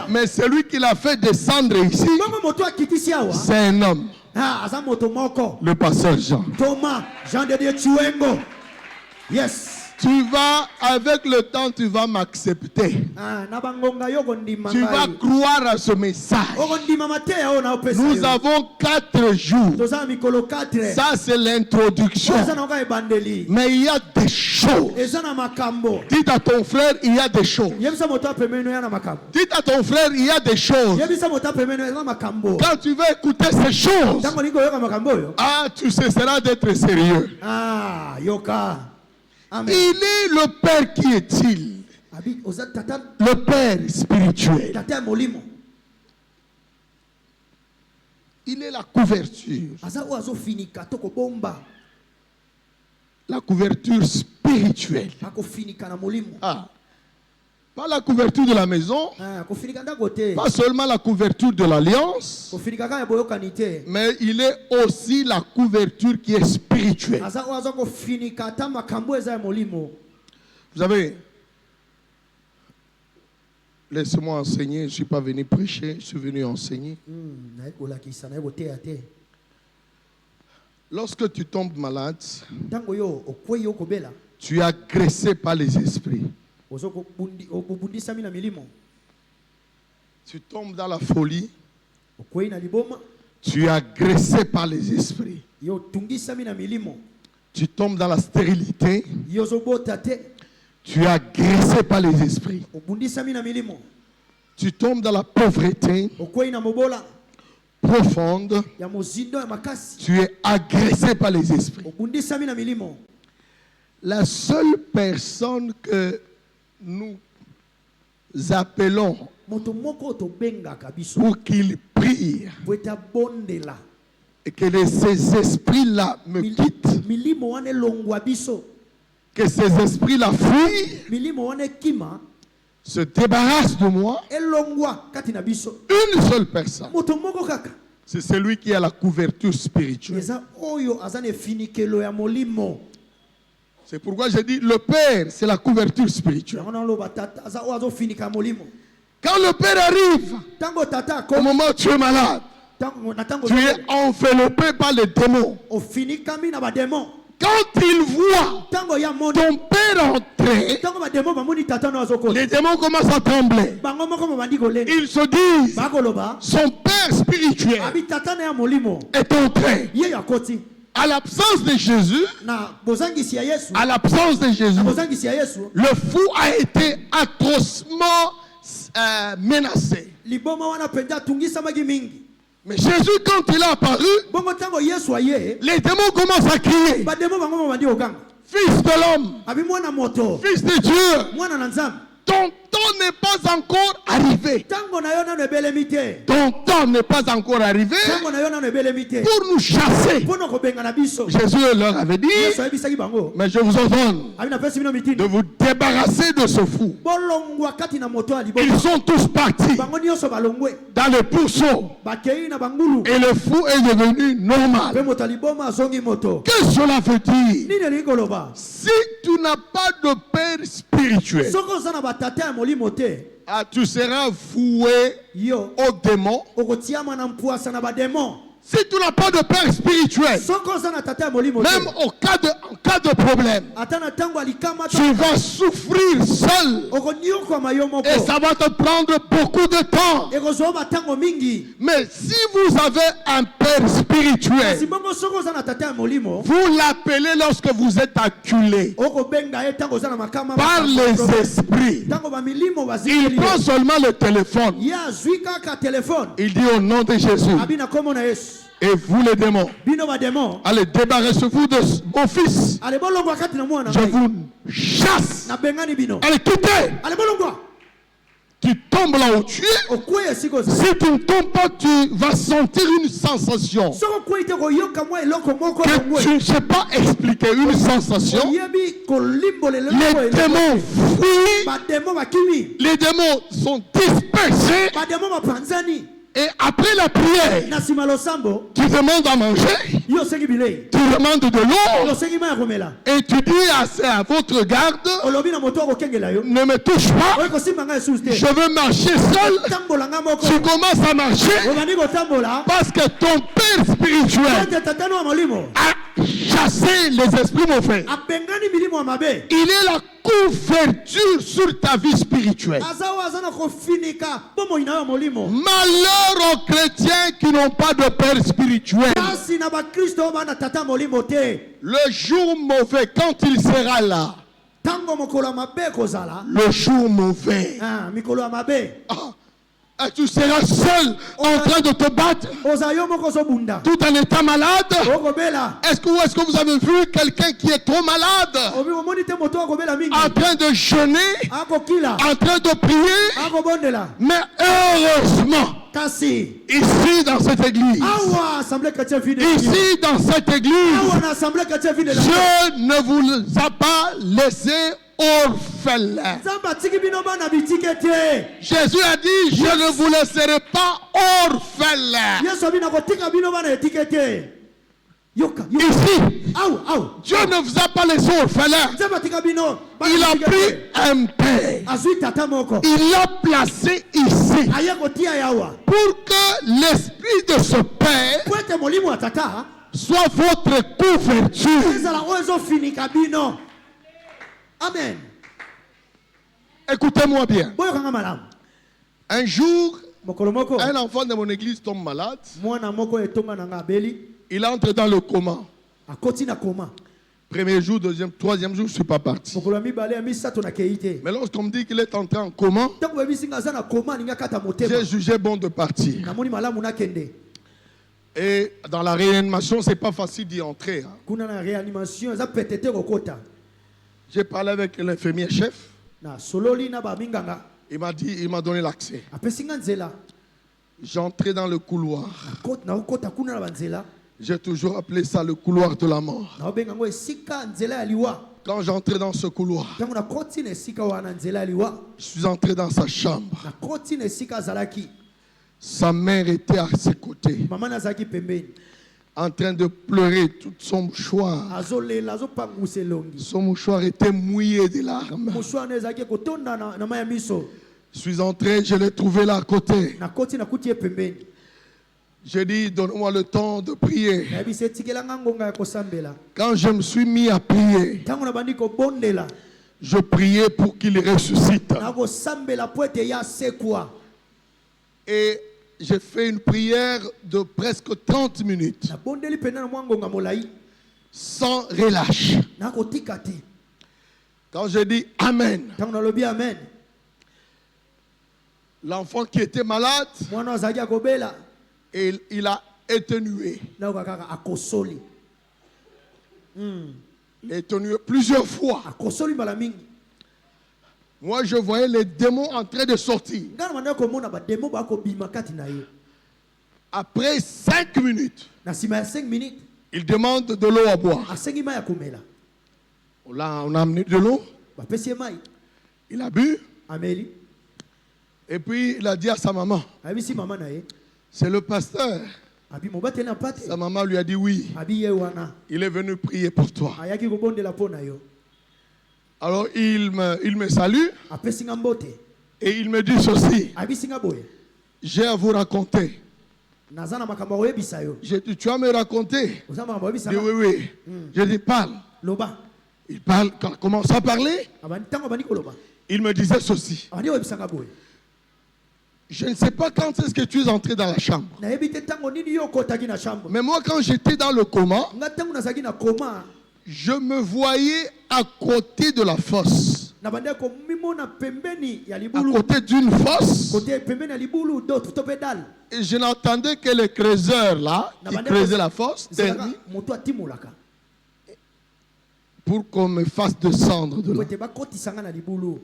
Mais celui qui l'a fait descendre ici, c'est un homme. Le pasteur Jean. Thomas, Jean de Dieu Chiwengo. Yes. Tu vas, avec le temps, tu vas m'accepter. Tu vas croire à ce message. Nous avons 4 jours. Ça, c'est l'introduction. Mais il y a des choses. Dites à ton frère, il y a des choses. Dites à ton frère, il y a des choses. Quand tu vas écouter ces choses, tu cesseras d'être sérieux. Il est le Père, qui est-il? Le Père spirituel. Il est la couverture. La couverture spirituelle. Pas la couverture de la maison, pas seulement la couverture de l'alliance, mais il est aussi la couverture qui est spirituelle. Vous savez, laissez-moi enseigner, je ne suis pas venu prêcher, je suis venu enseigner. Lorsque tu tombes malade, tu es agressé par les esprits. Tu tombes dans la folie, tu es agressé par les esprits. Tu tombes dans la stérilité, tu es agressé par les esprits. Tu tombes dans la pauvreté profonde, tu es agressé par les esprits. La seule personne que nous appelons pour qu'il prie et que ces esprits-là me quittent, que ces esprits-là fuient, se débarrassent de moi, une seule personne, c'est celui qui a la couverture spirituelle. C'est pourquoi j'ai dit le Père, c'est la couverture spirituelle. Quand le Père arrive, au moment où tu es malade, Tu es enveloppé par les démons. Quand il voit ton père entrer, les démons commencent à trembler. Ils se disent, son père spirituel est entré. À l'absence de Jésus, le fou a été atrocement menacé. Mais Jésus, quand il est apparu, les démons commencent à crier. Fils de l'homme, fils de Dieu, ton temps n'est pas encore arrivé. Ton temps n'est pas encore arrivé pour nous chasser. Jésus leur avait dit, mais je vous ordonne de vous débarrasser de ce fou. Ils sont tous partis dans le pourceau et le fou est devenu normal. Qu'est-ce que cela veut dire? Si tu n'as pas de père spirituel, tu seras voué aux démons. Si tu n'as pas de père spirituel, même en cas de problème, tu vas souffrir seul. Et ça va te prendre beaucoup de temps. Mais si vous avez un père spirituel, vous l'appelez lorsque vous êtes acculé par les esprits. Il prend seulement le téléphone. Il dit au nom de Jésus. Et vous les démons, allez débarrassez-vous de mon fils. Je vous chasse. Allez quittez. Tu tombes là où tu es. Si tu ne tombes pas, tu vas sentir une sensation que tu ne sais pas expliquer. Une sensation. Les démons fuient. Les démons sont dispersés. Et après la prière, tu demandes à manger, tu demandes de l'eau, et tu dis à votre garde, ne me touche pas, je veux marcher seul. Tu commences à marcher parce que ton père spirituel a chassé les esprits mauvais. Il est la couverture sur ta vie spirituelle. Malheur aux chrétiens qui n'ont pas de père spirituel. Le jour mauvais, quand il sera là, le jour mauvais, tu seras seul en train de te battre, tout en étant malade. Est-ce que vous avez vu quelqu'un qui est trop malade, en train de jeûner, en train de prier? Mais heureusement, ici dans cette église, Dieu ne vous a pas laissé orphelin. Jésus a dit, je ne vous laisserai pas orphelin. Ici, Dieu ne vous a pas laissé orphelin. Il a pris un père. Il l'a placé ici pour que l'esprit de ce père soit votre couverture. Amen. Écoutez-moi bien. Un jour, un enfant de mon église tombe malade. Il entre dans le coma. Premier jour, deuxième, troisième jour, je ne suis pas parti. Mais lorsqu'on me dit qu'il est entré en coma, j'ai jugé bon de partir. Et dans la réanimation, ce n'est pas facile d'y entrer. J'ai parlé avec l'infirmier chef. Il m'a donné l'accès. J'entrais dans le couloir. J'ai toujours appelé ça le couloir de la mort. Quand j'entrais dans ce couloir, je suis entré dans sa chambre. Sa mère était à ses côtés, en train de pleurer tout son mouchoir. Son mouchoir était mouillé de larmes. Je suis entré, je l'ai trouvé là à côté. J'ai dit, donne-moi le temps de prier. nayebisa etikelanga ngonga ya kosambela Quand je me suis mis à prier, ntango nabandi kobondela je priais pour qu'il ressuscite. nakosambela po ete ye asekwa Et j'ai fait une prière de presque 30 minutes, nabondeli mpena na mwa ngonga molai sans relâche. nakotika te Quand j'ai dit Amen, ntango nalobi amen l'enfant qui était malade, mwana azalaki akobela il a éternué. nayoka kaka akosoli Éternué plusieurs fois. akosoli mbala mingi Moi, je voyais les démons en train de sortir. ngai na bandaki komona bademo bakobima kati na ye Après 5 minutes, na nsima ya 5 minutes il demande de l'eau à boire. asengi mai ya komela On a amené de l'eau, bapesi ye mai il a bu, ameli et puis il a dit à sa maman, ayebisi mama na ye c'est le pasteur. abi mobateli na pate Sa maman lui a dit oui, abi ye wana il est venu prier pour toi. ayaki kobondela mpo na yo Alors il me salue apesi nga mbote et il me dit ceci, ayebisi nga boye j'ai à vous raconter. naza na makambo akoyebisa yo J'ai dit, tu vas me raconter? oza makambo Il dit akoyebisa oui, oui. Je dis, parle. loba Il parle, quand il commence à parler, ntango abandi koloba il me disait ceci. abandi koyebisanga boye Je ne sais pas quand est-ce que tu es entré dans la chambre. nayebi te ntango nini yo okotaki na chambre Mais moi, quand j'étais dans le coma, nga ntango nazalaki na koma je me voyais à côté de la fosse. nabandaki komimona pembeni ya À libulu côté d'une fosse. kote pembeni ya libulu to pe dale Et je n'entendais que les creuseurs là, qui creusaient la fosse, ezalaka terni, moto atimolaka pour qu'on me fasse descendre de po là. ete bakotisanga na libulu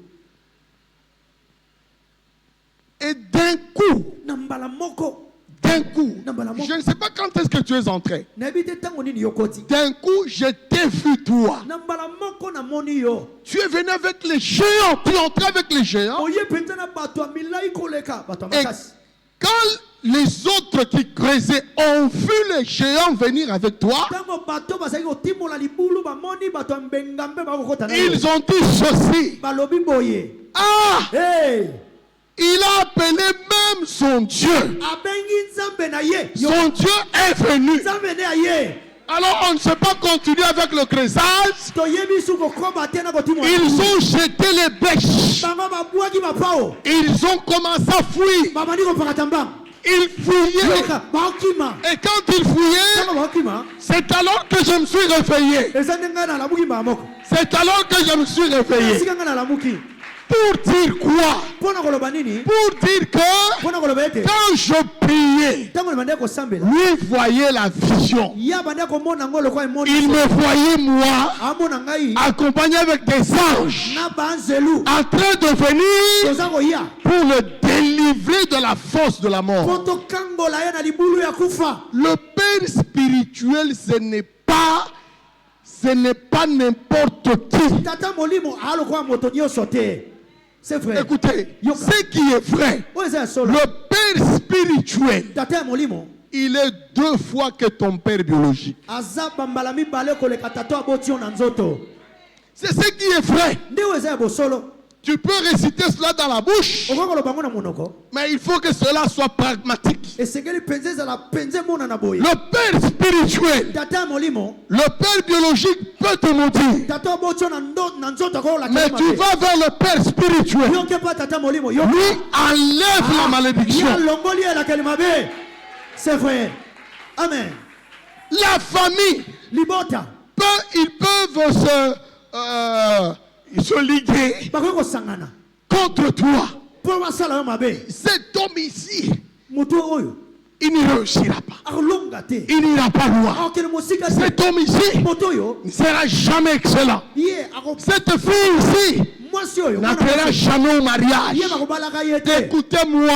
Et d'un coup, na mbala moko je ne sais pas quand est-ce que tu es entré. nayebi te ntango nini yo koti D'un coup, je t'ai vu toi. na mbala moko namoni yo Tu es venu avec les géants, tu es entré avec les géants. oye mpenza na bato ya milai koleka bato ya Et makasi quand les autres qui creusaient ont vu les géants venir avec toi, ntango bato bazalaki kotimola libulu bamoni bato ya mbengambe bakokota na yo ils ont dit ceci. balobi boye Ah, hey! il a appelé même son Dieu. abengi nzambe na ye yo Son Dieu est venu. nzambe nde aye Alors on ne sait pas continuer avec le creusage. toyebi su kokoma te na kotimola Ils ont jeté les bêches. bango babwaki bapao Ils ont commencé à fuir. babandi kopakata mbango Ils fouillaient. yoka bakokima Et quand ils fouillaient, ntango bakokima c'est alors que je me suis réveillé. eza nde ngai nalamuki mbala moko C'est alors que je me suis réveillé. esika ngai nalamuki Pour dire quoi? mpo na koloba nini Pour dire que mpo na koloba ete quand je priais, ntango libandaki kosambela lui voyait la vision. ye abandaki komona ngo lokwa emoni Il me voyait moi, amona ngai accompagné avec des anges, na banzelu en train de venir toza koya pour le délivrer de la fosse de la mpo mort. tokangola ye na libulu ya kufa Le Père spirituel, ce n'est pas n'importe qui. tata molimo alokwa moto nyonso te c'est vrai Écoutez, Yoka. ce qui est vrai, oyo eza ya solo le Père spirituel, tata ya molimo il est 2 fois que ton père biologique. aza bambala mibale koleka tata aboti yo na nzoto C'est ce qui est vrai. nde oyo eza ya bosolo Tu peux réciter cela dans la bouche, okoki koloba ngo na monoko mais il faut que cela soit pragmatique. esengeli mpenza ezala mpenza emonana boye Le Père spirituel, tata ya molimo le Père biologique peut te mentir, tata aboti yo na nzoto akololaka mais tu vas vers le Père spirituel. yoke mpa tata molimo yo Lui enlève la ye malédiction. alongoli elakeli mabe c'est vrai amen La famille, libota ils peuvent se liguer bakoki kosangana contre toi. mpo basala yo mabe Cet homme ici, motu oyo il ne réussira pas. akolonga te Il n'ira pas loin. akokende mosika te Cet homme ici moto oyo ne sera jamais excellent. ye Cette fille ici mwasi oyo n'appellera jamais au mariage. ye bakobalaka ye te Écoutez-moi,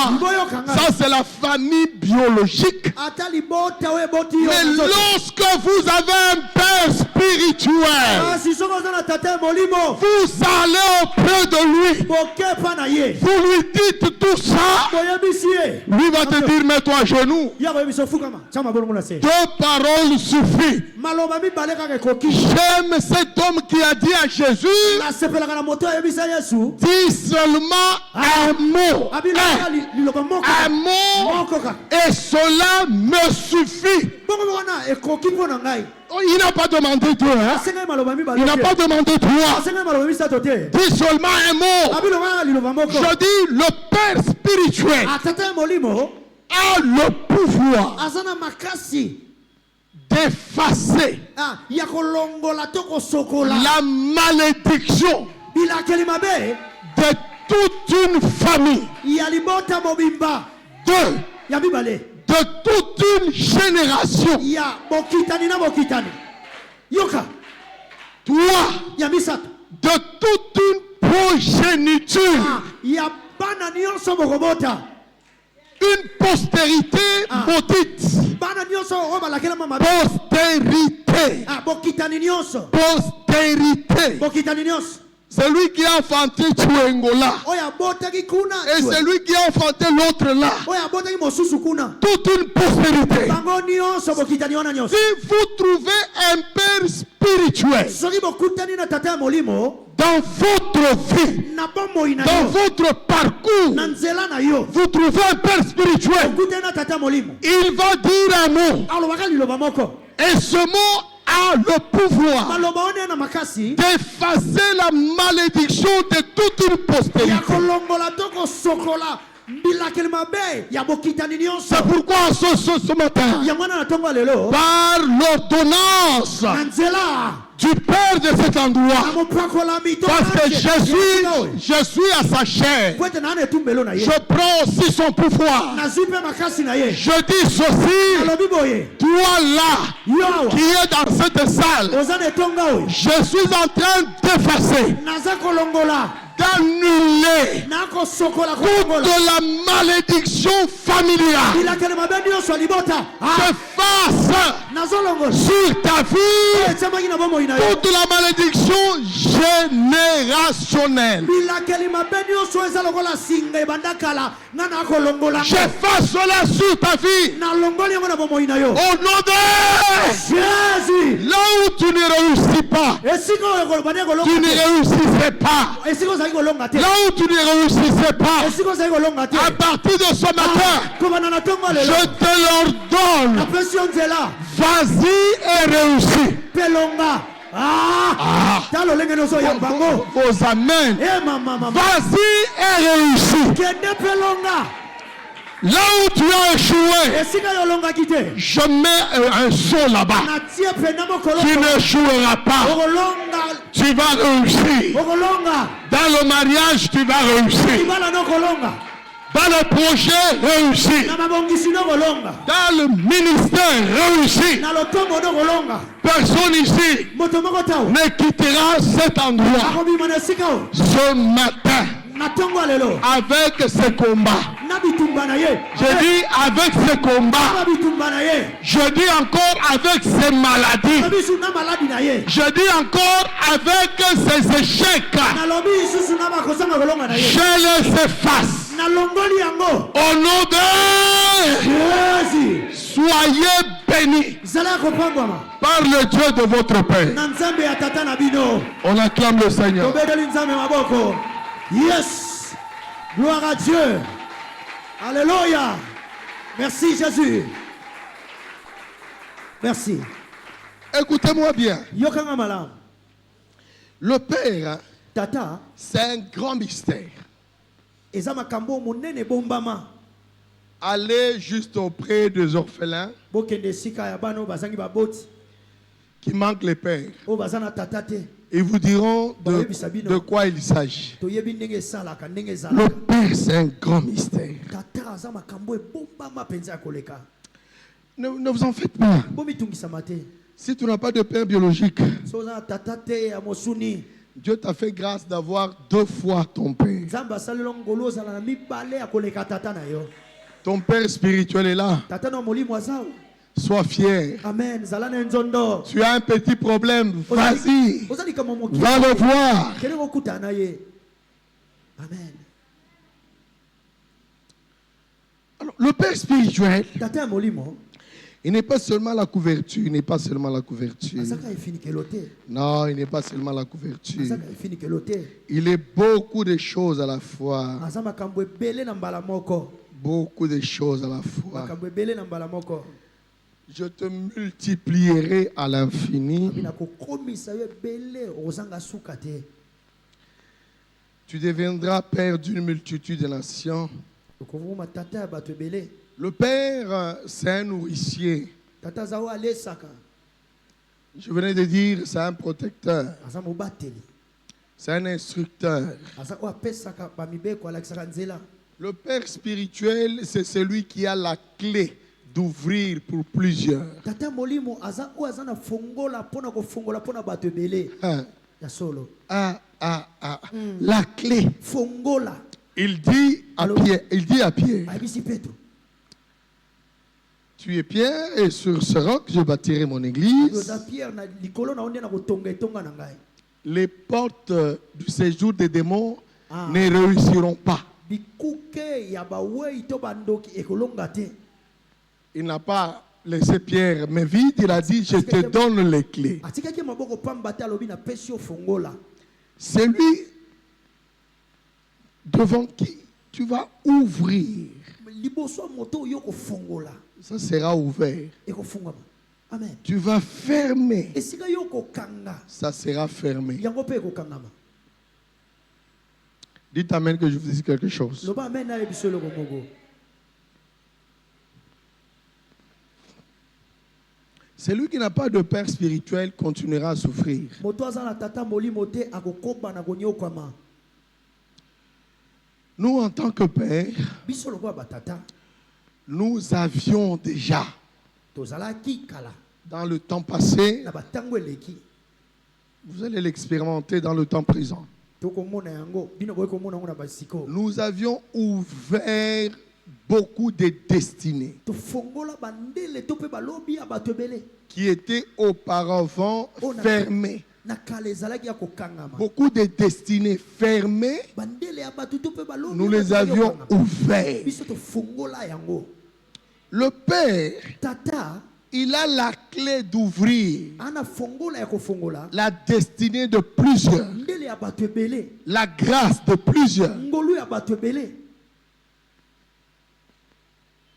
ça c'est la famille biologique. ata libota oyo eboti yo Mais na nzoto. lorsque vous avez un père spirituel, kasi soki oza na tata ya molimo vous allez auprès de lui. bokepa na ye Vous lui dites tout ça. boyebisi ye Lui va te dire, mets-toi à genoux. ye akoyebisi ofukama tia mabolongo na se 2 paroles suffisent. maloba mibale kaka ekoki J'aime cet homme qui a dit à Jésus, nasepelaka na moto oyo ayebisa Yesu dis seulement un mot. abilaka liloba moko Un mot. moko kaka Et cela me suffit. bongo wana ekoki mpo na ngai Oh, il n'a pas demandé deux. Hein? asengai maloba mibale Il n'a pas demandé trois. asengai maloba misato te Dis seulement un mot. abilaka liloba moko Je dis, le Père spirituel atata ya molimo a le pouvoir aza na makasi d'effacer ya kolongola to kosokola la malédiction bilakeli mabe de toute une famille, ya libota mobimba ya mibale de toute une génération. ya bokitani na bokitani yoka Toi, ya misato de toute une progéniture, ya bana nyonso bokobota une postérité maudite, bana nyonso oyo balakelama mabe postérité, bokitani nyonso postérité. bokitani nyonso Celui qui a enfanté Tchouengola oyo abotaki kuna et celui qui a enfanté l'autre là, oyo abotaki mosusu kuna toute une postérité. bango nyonso bokitani wana nyonso Si vous trouvez un père spirituel soki bokutani na tata ya molimo dans votre vie, na bomoi na dans yo votre parcours, na nzela na yo vous trouvez un père spirituel, okutani na tata ya molimo il va dire un mot. alobaka liloba moko Et ce mot a le pouvoir maloba wana na makasi d'effacer la malédiction de toute une ya postérité. kolongola to kosokola mbilakeli mabe ya bokitani nyonso C'est pourquoi ce matin, yango wana na ntongo ya lelo par l'ordonnance na nzela du Père de cet na endroit, mopakolami to parce que je suis à sa chair, po ete naa na etumbelo na ye je prends aussi son pouvoir. nazwi mpe makasi na ye Je dis ceci, alobi boye toi là, yo awa qui est dans cette salle, oza na etonga oyo je suis en train d'effacer, naza kolongola d'annuler nakosokola toute kolongola la malédiction familiale. bilakeli mabe nyonso ya libota J'efface nazolongola sur ta vie etiamaki na bomoi na yo toute la malédiction générationnelle. bilakeli mabe nyonso eza lokola singa ebanda kala nga nakolongola J'efface cela sur ta vie. nalongoli yango na bomoi na yo Au nom de jésus là où tu ne réussis pas, esika oyo bande tu kolonga ne te réussissais pas. esika ozali kolonga te Là où tu ne réussissais pas, esika ozali kolonga te à partir de ce matin, kobanda na ntongo ya je lelo te l'ordonne. napesi yo nzela Vas-y et réussis. mpe longa ta lolenge nyonso ya bango Vos amens. mama Vas-y et réussis. kende mpe longa Là où tu as échoué, esika yo olongaki te je mets un saut là-bas. natie pena mokolo Tu n'échoueras pas. okolonga Tu vas réussir. okolonga Dans le mariage, tu vas réussir. libala nokolonga Dans le projet, réussir. na mabongisi nokolonga Dans le ministère, réussir. na lotombo nokolonga Personne ici moto moko tao ne quittera cet endroit akobima na esika oyo ce matin na ntongo ya lelo avec ce combat. na bitumba na ye Je dis avec ce combat. na bitumba na ye Je dis encore avec ces maladies. nalobi lisusu na maladi na ye Je dis encore avec ces échecs. nalobi lisusu na bakosanga kolonga na ye Je les efface. nalongoli yango Au nom de jésus soyez bénis zala ya kopambwama par le Dieu de votre Père. na nzambe ya tata na bino On acclame le Seigneur. tobeteli nzambe maboko yes gloire à Dieu alléluia merci Jésus merci Écoutez-moi bien. yokanga malamu Le Père, tata c'est un grand mystère. eza makambo monene bombama Allez juste auprès des orphelins bokende esika ya bana oyo bazangi baboti qui manquent les pères. oyo baza na tata te Ils vous diront de quoi il s'agit. toyebi ndenge esalaka ndenge Le ezalaka Père, c'est un grand mystère. tata aza makambo ebombama mpenza ya koleka Ne vous en faites pas. bomitungisama te Si tu n'as pas de père biologique, so oza na tata te ya mosuni Dieu t'a fait grâce d'avoir 2 fois ton père. nzambe asaleli ngolo ozala na mibale ya koleka tata na yo Ton père spirituel est là. tata na molimo aza Sois fier. amen zala na nzondo Tu as un petit problème, vas-y. oza likambo moki Va le voir. kende kokutana na ye amen Alors, le père spirituel, tata ya molimo Il n'est pas seulement la couverture, il n'est pas seulement la couverture. azaka efinikelo te Non, il n'est pas seulement la couverture. azaka efinikelo te Il est beaucoup de choses à la fois. aza makambo ebele na mbala moko Beaucoup de choses à la fois. makambo ebele na mbala moko Je te multiplierai à l'infini. bina kokomisa yo ebele okozanga suka te Tu deviendras père d'une multitude de nations. okovuma tata ya bato ebele Le père, c'est un nourricier. tata aza oyo alesaka Je venais de dire, c'est un protecteur. aza mobateli C'est un instructeur. aza oyo apesaka bamibeko alakisaka nzela Le père spirituel, c'est celui qui a la clé d'ouvrir pour plusieurs. tata molimo aza oyo aza na fongola mpona kofongola mpona bato ebele Hein? ya solo La clé. fongola Il dit à Pierre, ayebisi petro tu es Pierre et sur ce roc je bâtirai mon église. oza pierre na likolo na yo nde na kotonga etonga na ngai Les portes du séjour des démons Ah. ne réussiront pas. bikuke ya bawei to bandoki ekolonga te Il n'a pas laissé Pierre mais vide, il a dit je te donne les clés. atikaki maboko pamba te alobi napesi yo fongola C'est lui devant qui tu vas ouvrir. liboso ya moto oyo kofongola Ça sera ouvert. ekofungwama amen Tu vas fermer. esika yo kokanga Ça sera fermé. yango mpe ekokangama Dites amen que je vous dise quelque chose. loba amen na yebiso eloko moko Celui qui n'a pas de père spirituel continuera à souffrir. moto aza na tata molimo te akokoba na konyokwama Nous, en tant que père, biso lokola batata nous avions déjà, tozalaki kala dans le temps passé, na batango eleki vous allez l'expérimenter dans le temps présent, tokomona yango bino boye komona yango na basiko nous avions ouvert beaucoup de destinées tofongola bandele to mpe balobi ya bato ebele qui étaient auparavant fermées. na kala ezalaki ya kokangama Beaucoup de destinées fermées, bandele ya bato to mpe balobi nous ya les bato avions kokangama. ouvertes. biso tofongola yango Le Père, tata il a la clé d'ouvrir ana fongola ya kofongola la destinée de plusieurs, ndele ya bato ebele la grâce de plusieurs, ngolu ya bato ebele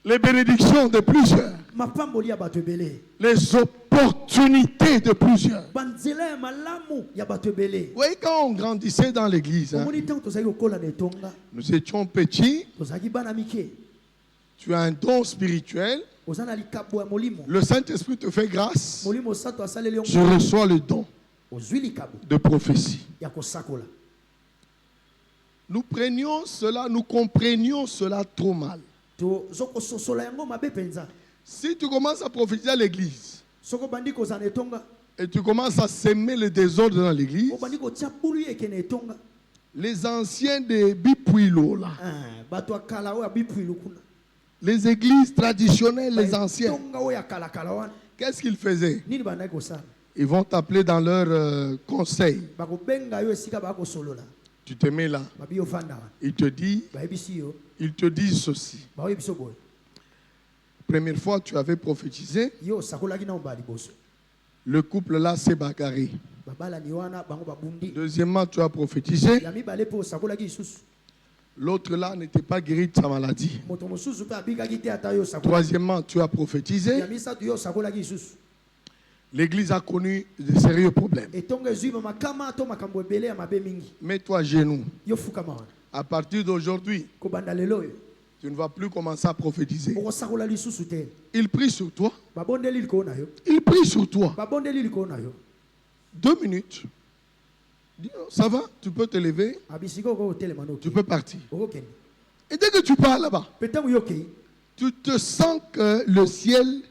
les bénédictions de plusieurs, mapamboli ya bato ebele les opportunités de plusieurs. banzela ya malamu ya bato ebele Vous voyez, quand on grandissait dans l'église, hein, omoni ntango tozalaki kokola na etonga nous étions petits, tozalaki bana mike tu as un don spirituel, oza na likabo ya molimo le Saint-Esprit te fait grâce, molimo osato asaleli tu yango reçois le don ozwi likabo de prophétie. ya kosakola Nous prenions cela, nous comprenions cela trop mal. tozokososola yango mabe mpenza Si tu commences à prophétiser à l'église soki obandi kozala na etonga et tu commences à semer le désordre dans l'église, obandi kotia bulu ye ekende etonga les anciens de Bipuilo, là, bato ya kala oyo ya bipwilu kuna les églises traditionnelles, les anciens, etonga oyo ya kalakala wana qu'est-ce qu'ils faisaient? nini bandaki kosala Ils vont t'appeler dans leur conseil. bakobenga yo esika bakosolola Tu te mets là, babi ofanda wana il te dit, bayebisi yo ils te disent ceci. baoyebisi yo boye Première fois, tu avais prophétisé, yo osakolaki na mbala liboso le couple là s'est bagarré. babalani wana bango babundi Deuxièmement, tu as prophétisé, ya mibale mpe osakolaki lisusu l'autre là n'était pas guéri de sa maladie. moto mosusu mpe abikaki te ata yo osakolaki Troisièmement, tu as prophétisé, ya misato yo osakolaki lisusu l'église a connu de sérieux problèmes. etonga ezwi bamakama to makambo ebele ya mabe mingi Mets-toi à genoux. yo fukama wana À partir d'aujourd'hui, kobanda lelo oyo tu ne vas plus commencer à prophétiser. okosakola lisusu te Il prie sur toi. babondeli likolo na yo Il prie sur toi. babondeli likolo na yo 2 minutes. Dis, oh, ça va, tu peux te lever, abisika okotelema tu noki peux partir. okokende Et dès que tu pars là-bas, mpe ntango yo okei tu te sens que le ciel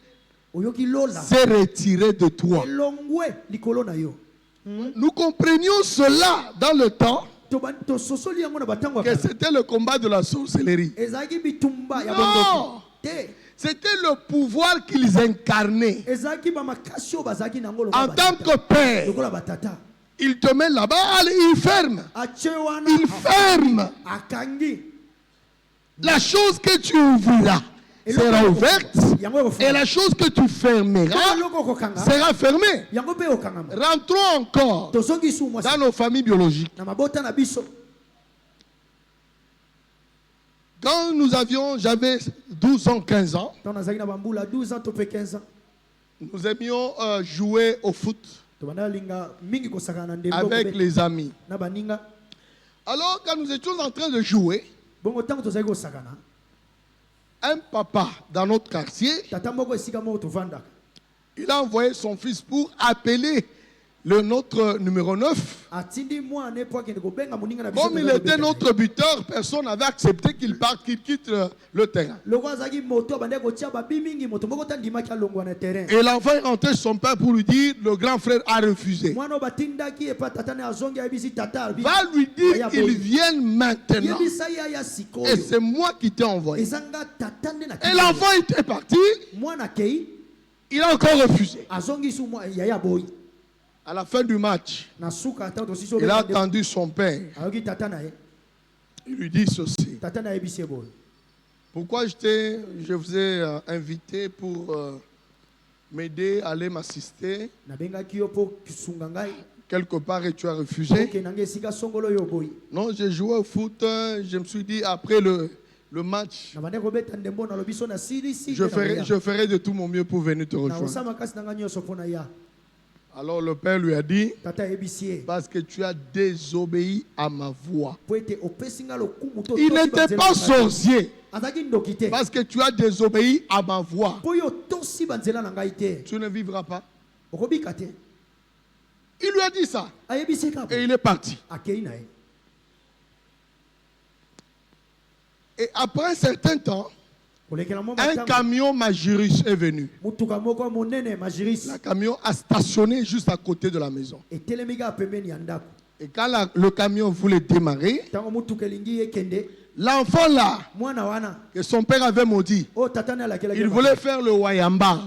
oyoki lola s'est retiré de toi. elongwe likolo na yo Nous comprenions cela dans le temps tososoli yango na batango ya que kala c'était le combat de la sorcellerie. ezalaki bitumba ya Non. bondoki te C'était le pouvoir qu'ils incarnaient. ezalaki bamakasi oyo bazalaki nango En tant que père, lokola batata il te met là-bas, allez, il ferme. atie Il wana ferme. akangi La chose que tu ouvriras sera ouverte et la chose que tu fermeras sera fermée. Rentrons encore dans nos familles biologiques. Quand j'avais 12 ans, 15 ans, nous aimions jouer au foot avec les amis. Alors, quand nous étions en train de jouer, un papa dans notre quartier, il a envoyé son fils pour appeler notre numéro 9. Comme il était notre buteur, personne n'avait accepté qu'il parte, qu'il quitte le terrain. Et l'enfant est rentré chez son père pour lui dire, le grand frère a refusé. Va lui dire qu'il vienne maintenant. Et c'est moi qui t'ai envoyé. Et l'enfant était parti. Il a encore refusé. À la fin du match, il a attendu son père. Il lui dit ceci. Pourquoi je vous ai invité pour m'aider, aller m'assister quelque part et tu as refusé? Non, j'ai joué au foot. Je me suis dit après le match, je ferai de tout mon mieux pour venir te rejoindre. Alors le père lui a dit, parce que tu as désobéi à ma voix. Il n'était pas sorcier. Parce que tu as désobéi à ma voix. Tu ne vivras pas. Il lui a dit ça. Et il est parti. Et après un certain temps, un camion Magirus est venu. Le camion a stationné juste à côté de la maison. Et quand le camion voulait démarrer, l'enfant là, que son père avait maudit, il voulait faire le wayamba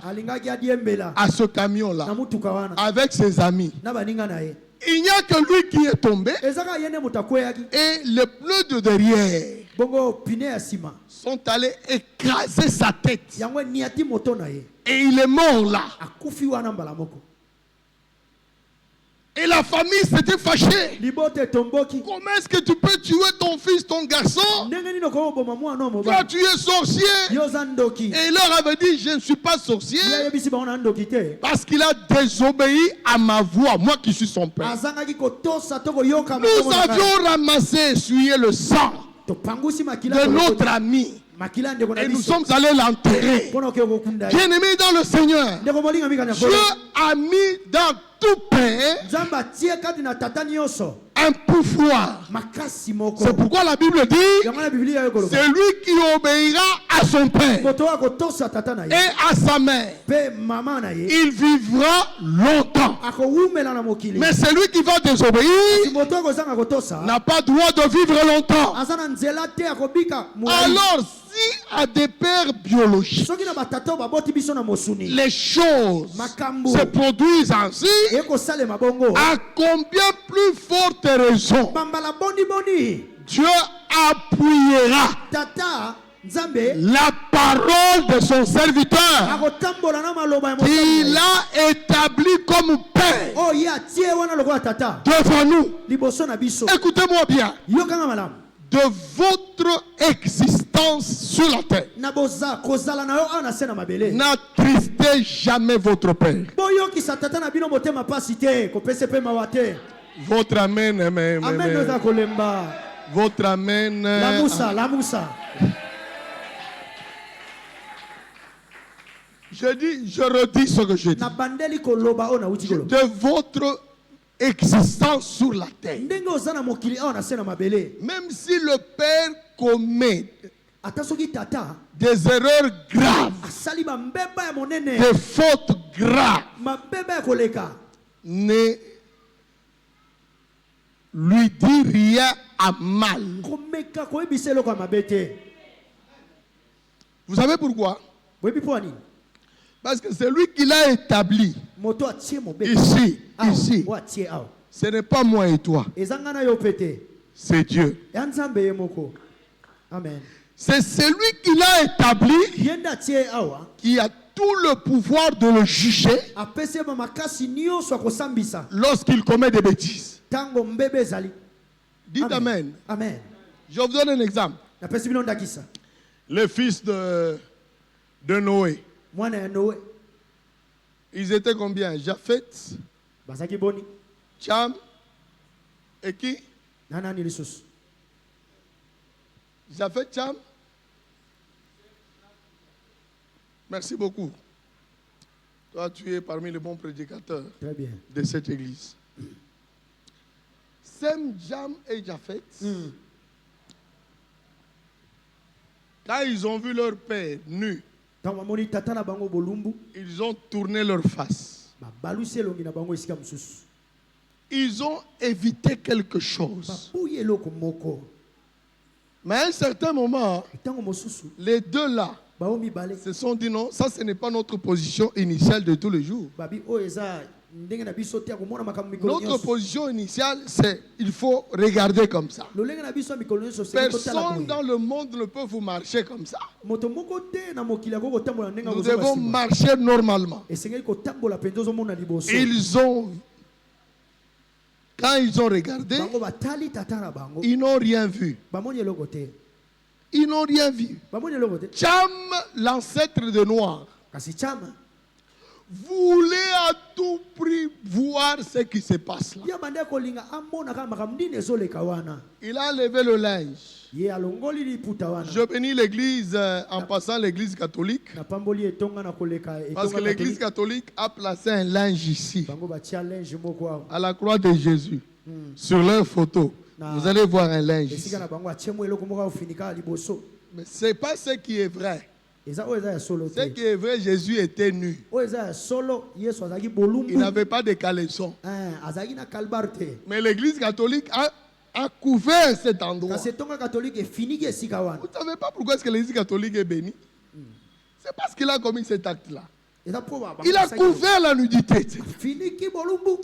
à ce camion là, avec ses amis. Il n'y a que lui qui est tombé et les pneus de derrière sont allés écraser sa tête. Et il est mort là. Et la famille s'était fâchée. Comment est-ce que tu peux tuer ton fils, ton garçon? Toi, tu es sorcier. Et il leur avait dit, je ne suis pas sorcier. Parce qu'il a désobéi à ma voix, moi qui suis son père. Nous avions ramassé, essuyé le sang de notre ami. Et nous sommes allés l'enterrer. Bien-aimé dans le Seigneur, Dieu a mis dans tout père un pouvoir. C'est pourquoi la Bible dit, c'est lui qui obéira à son père et à sa mère. Il vivra longtemps. Mais celui qui va désobéir n'a pas droit de vivre longtemps. Alors, si à des pères biologiques, les choses se produisent ainsi, à combien plus forte raison Dieu appuiera la parole de son serviteur qu'il a établi comme père devant nous. Écoutez-moi bien. De votre existence sur la terre, n'attristez jamais votre père. Votre amen, amen, amen. Votre amen. La moussa. Je redis ce que je dis. De votre existence sur la terre. Même si le père commet des erreurs graves, des fautes graves, ne lui dit rien à mal. Vous savez pourquoi? Parce que c'est lui qui l'a établi. Ici. Ce n'est pas moi et toi. C'est Dieu. Amen. C'est celui qui l'a établi Yenda tie awa. qui a tout le pouvoir de le juger Apese ba makasi nyonso akosambisa. lorsqu'il commet des bêtises. Tango mbebe ezali. Dites Amen. Amen. Je vous donne un exemple. Napesi bino ndakisa. Les fils de Noé, Mwana ya Noé. ils étaient combien? Japheth, Bazaki boni. Cham et qui? Nanani lisusu. Japheth, Cham. Merci beaucoup. Toi, tu es parmi les bons prédicateurs Très bien. de cette église. Sem, Jam et Japheth, quand ils ont vu leur père nu, Tango moni tata na bango bolumbu. ils ont tourné leur face. Ba balusi elongi na bango esika mususu. Ils ont évité quelque chose. Ba buye eloko moko. Mais à un certain moment, Tango mosusu. les deux là Ba omi bale. se sont dit non, ça ce n'est pas notre position initiale de tous les jours. Babi o eza ndenge na biso te akomona makambo mikolo Notre nyonso. position initiale, c'est il faut regarder comme ça. Lolenge na biso mikolo nyonso c'est Personne dans le monde ne peut vous marcher comme ça. moto moko te na mokili akoko tambola ndenge Nous akozwa devons nsima. marcher normalement. Esengeli kotambola penza ozomona liboso. Quand ils ont regardé, Bango batali tata na bango. ils n'ont rien vu. Bamoni eloko te. Ils n'ont rien vu. Bamoni eloko te. Cham, l'ancêtre de Noir, Kasi chama. voulait à tout prix voir ce qui se passe là. Ya bande kolinga amona kama makambo nini ezoleka wana. Il a levé le linge. Ye alongoli liputa wana. Je bénis l'église en passant l'église catholique. Na pamboli etonga na koleka Parce que l'église catholique a placé un linge ici, bango batia linge moko awa. à la croix de Jésus. Sur leur photo, vous allez voir un linge ici. Esika na bango atiemo eloko moko ofinika liboso. Mais ce n'est pas ce qui est vrai. Eza o eza ya solo Ce te. qui est vrai, Jésus était nu. O eza ya solo Yesu azaki bolumbu. Il n'avait pas de caleçon. Azaki na kalbar te. Mais l'église catholique a couvert cet endroit. Kasi tonga catholique efiniki esika wana. Vous ne savez pas pourquoi est-ce que l'église catholique est bénie? C'est parce qu'il a commis cet acte-là. Eza po ba. Il a couvert la nudité. finiki bolumbu.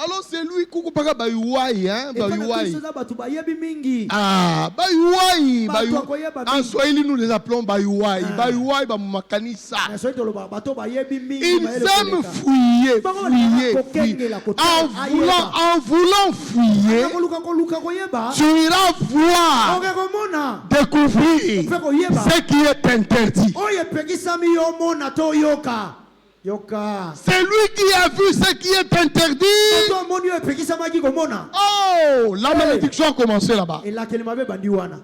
Alors c'est lui kukupaka bayuai, hein, bayuai. Eza batu bayebi mingi. Ah, bayuai, Bato bayuai. akoyeba En mingi. Swahili nous les appelons bayuai. Bayuai bamumakanisa. Na soki toloba bato bayebi mingi. Ils aiment fouiller, fouiller. En voulant fouiller, Koluka koyeba. tu iras voir, Okekomona. découvrir ce qui est interdit. Oye pekisami yo mona to yoka. Yoka. C'est lui qui a vu ce qui est interdit. To moni yo pekisamaki komona. Oh, la malédiction a commencé là-bas. Elakeli mabe bandi wana.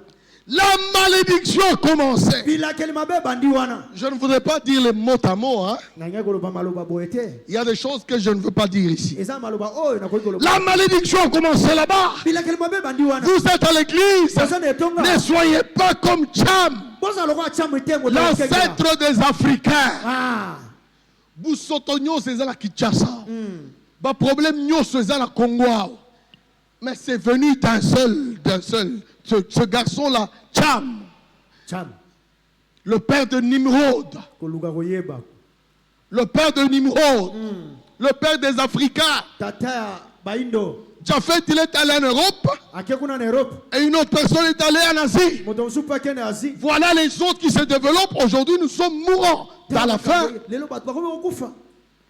La malédiction a commencé. Bilakeli mabe bandi wana. Je ne voudrais pas dire les mots à mots. Hein. Nanga koloba maloba boete. Il y a des choses que je ne veux pas dire ici. Eza maloba oyo na koloba. La malédiction a commencé là-bas. Bilakeli mabe bandi wana. Vous êtes à l'église. Ne soyez pas comme Cham, Boza lokwa chamu tengo. l'ancêtre des Africains. Ah. Busoto nyonso eza na Kinshasa. Ba problème nyonso eza na Congo. Mais c'est venu d'un seul. Ce garçon-là, Cham, Cham. le père de Nimrod. Koluka koyeba. Le père de Nimrod. Le père des Africains. Tata baindo. Japheth, il est allé en Europe. Akekuna na Europe. Et une autre personne est allée en Asie. Moto msupa kene Asie. Voilà les autres qui se développent. Aujourd'hui, nous sommes mourants dans la faim. Lelo bato bakomi kokufa.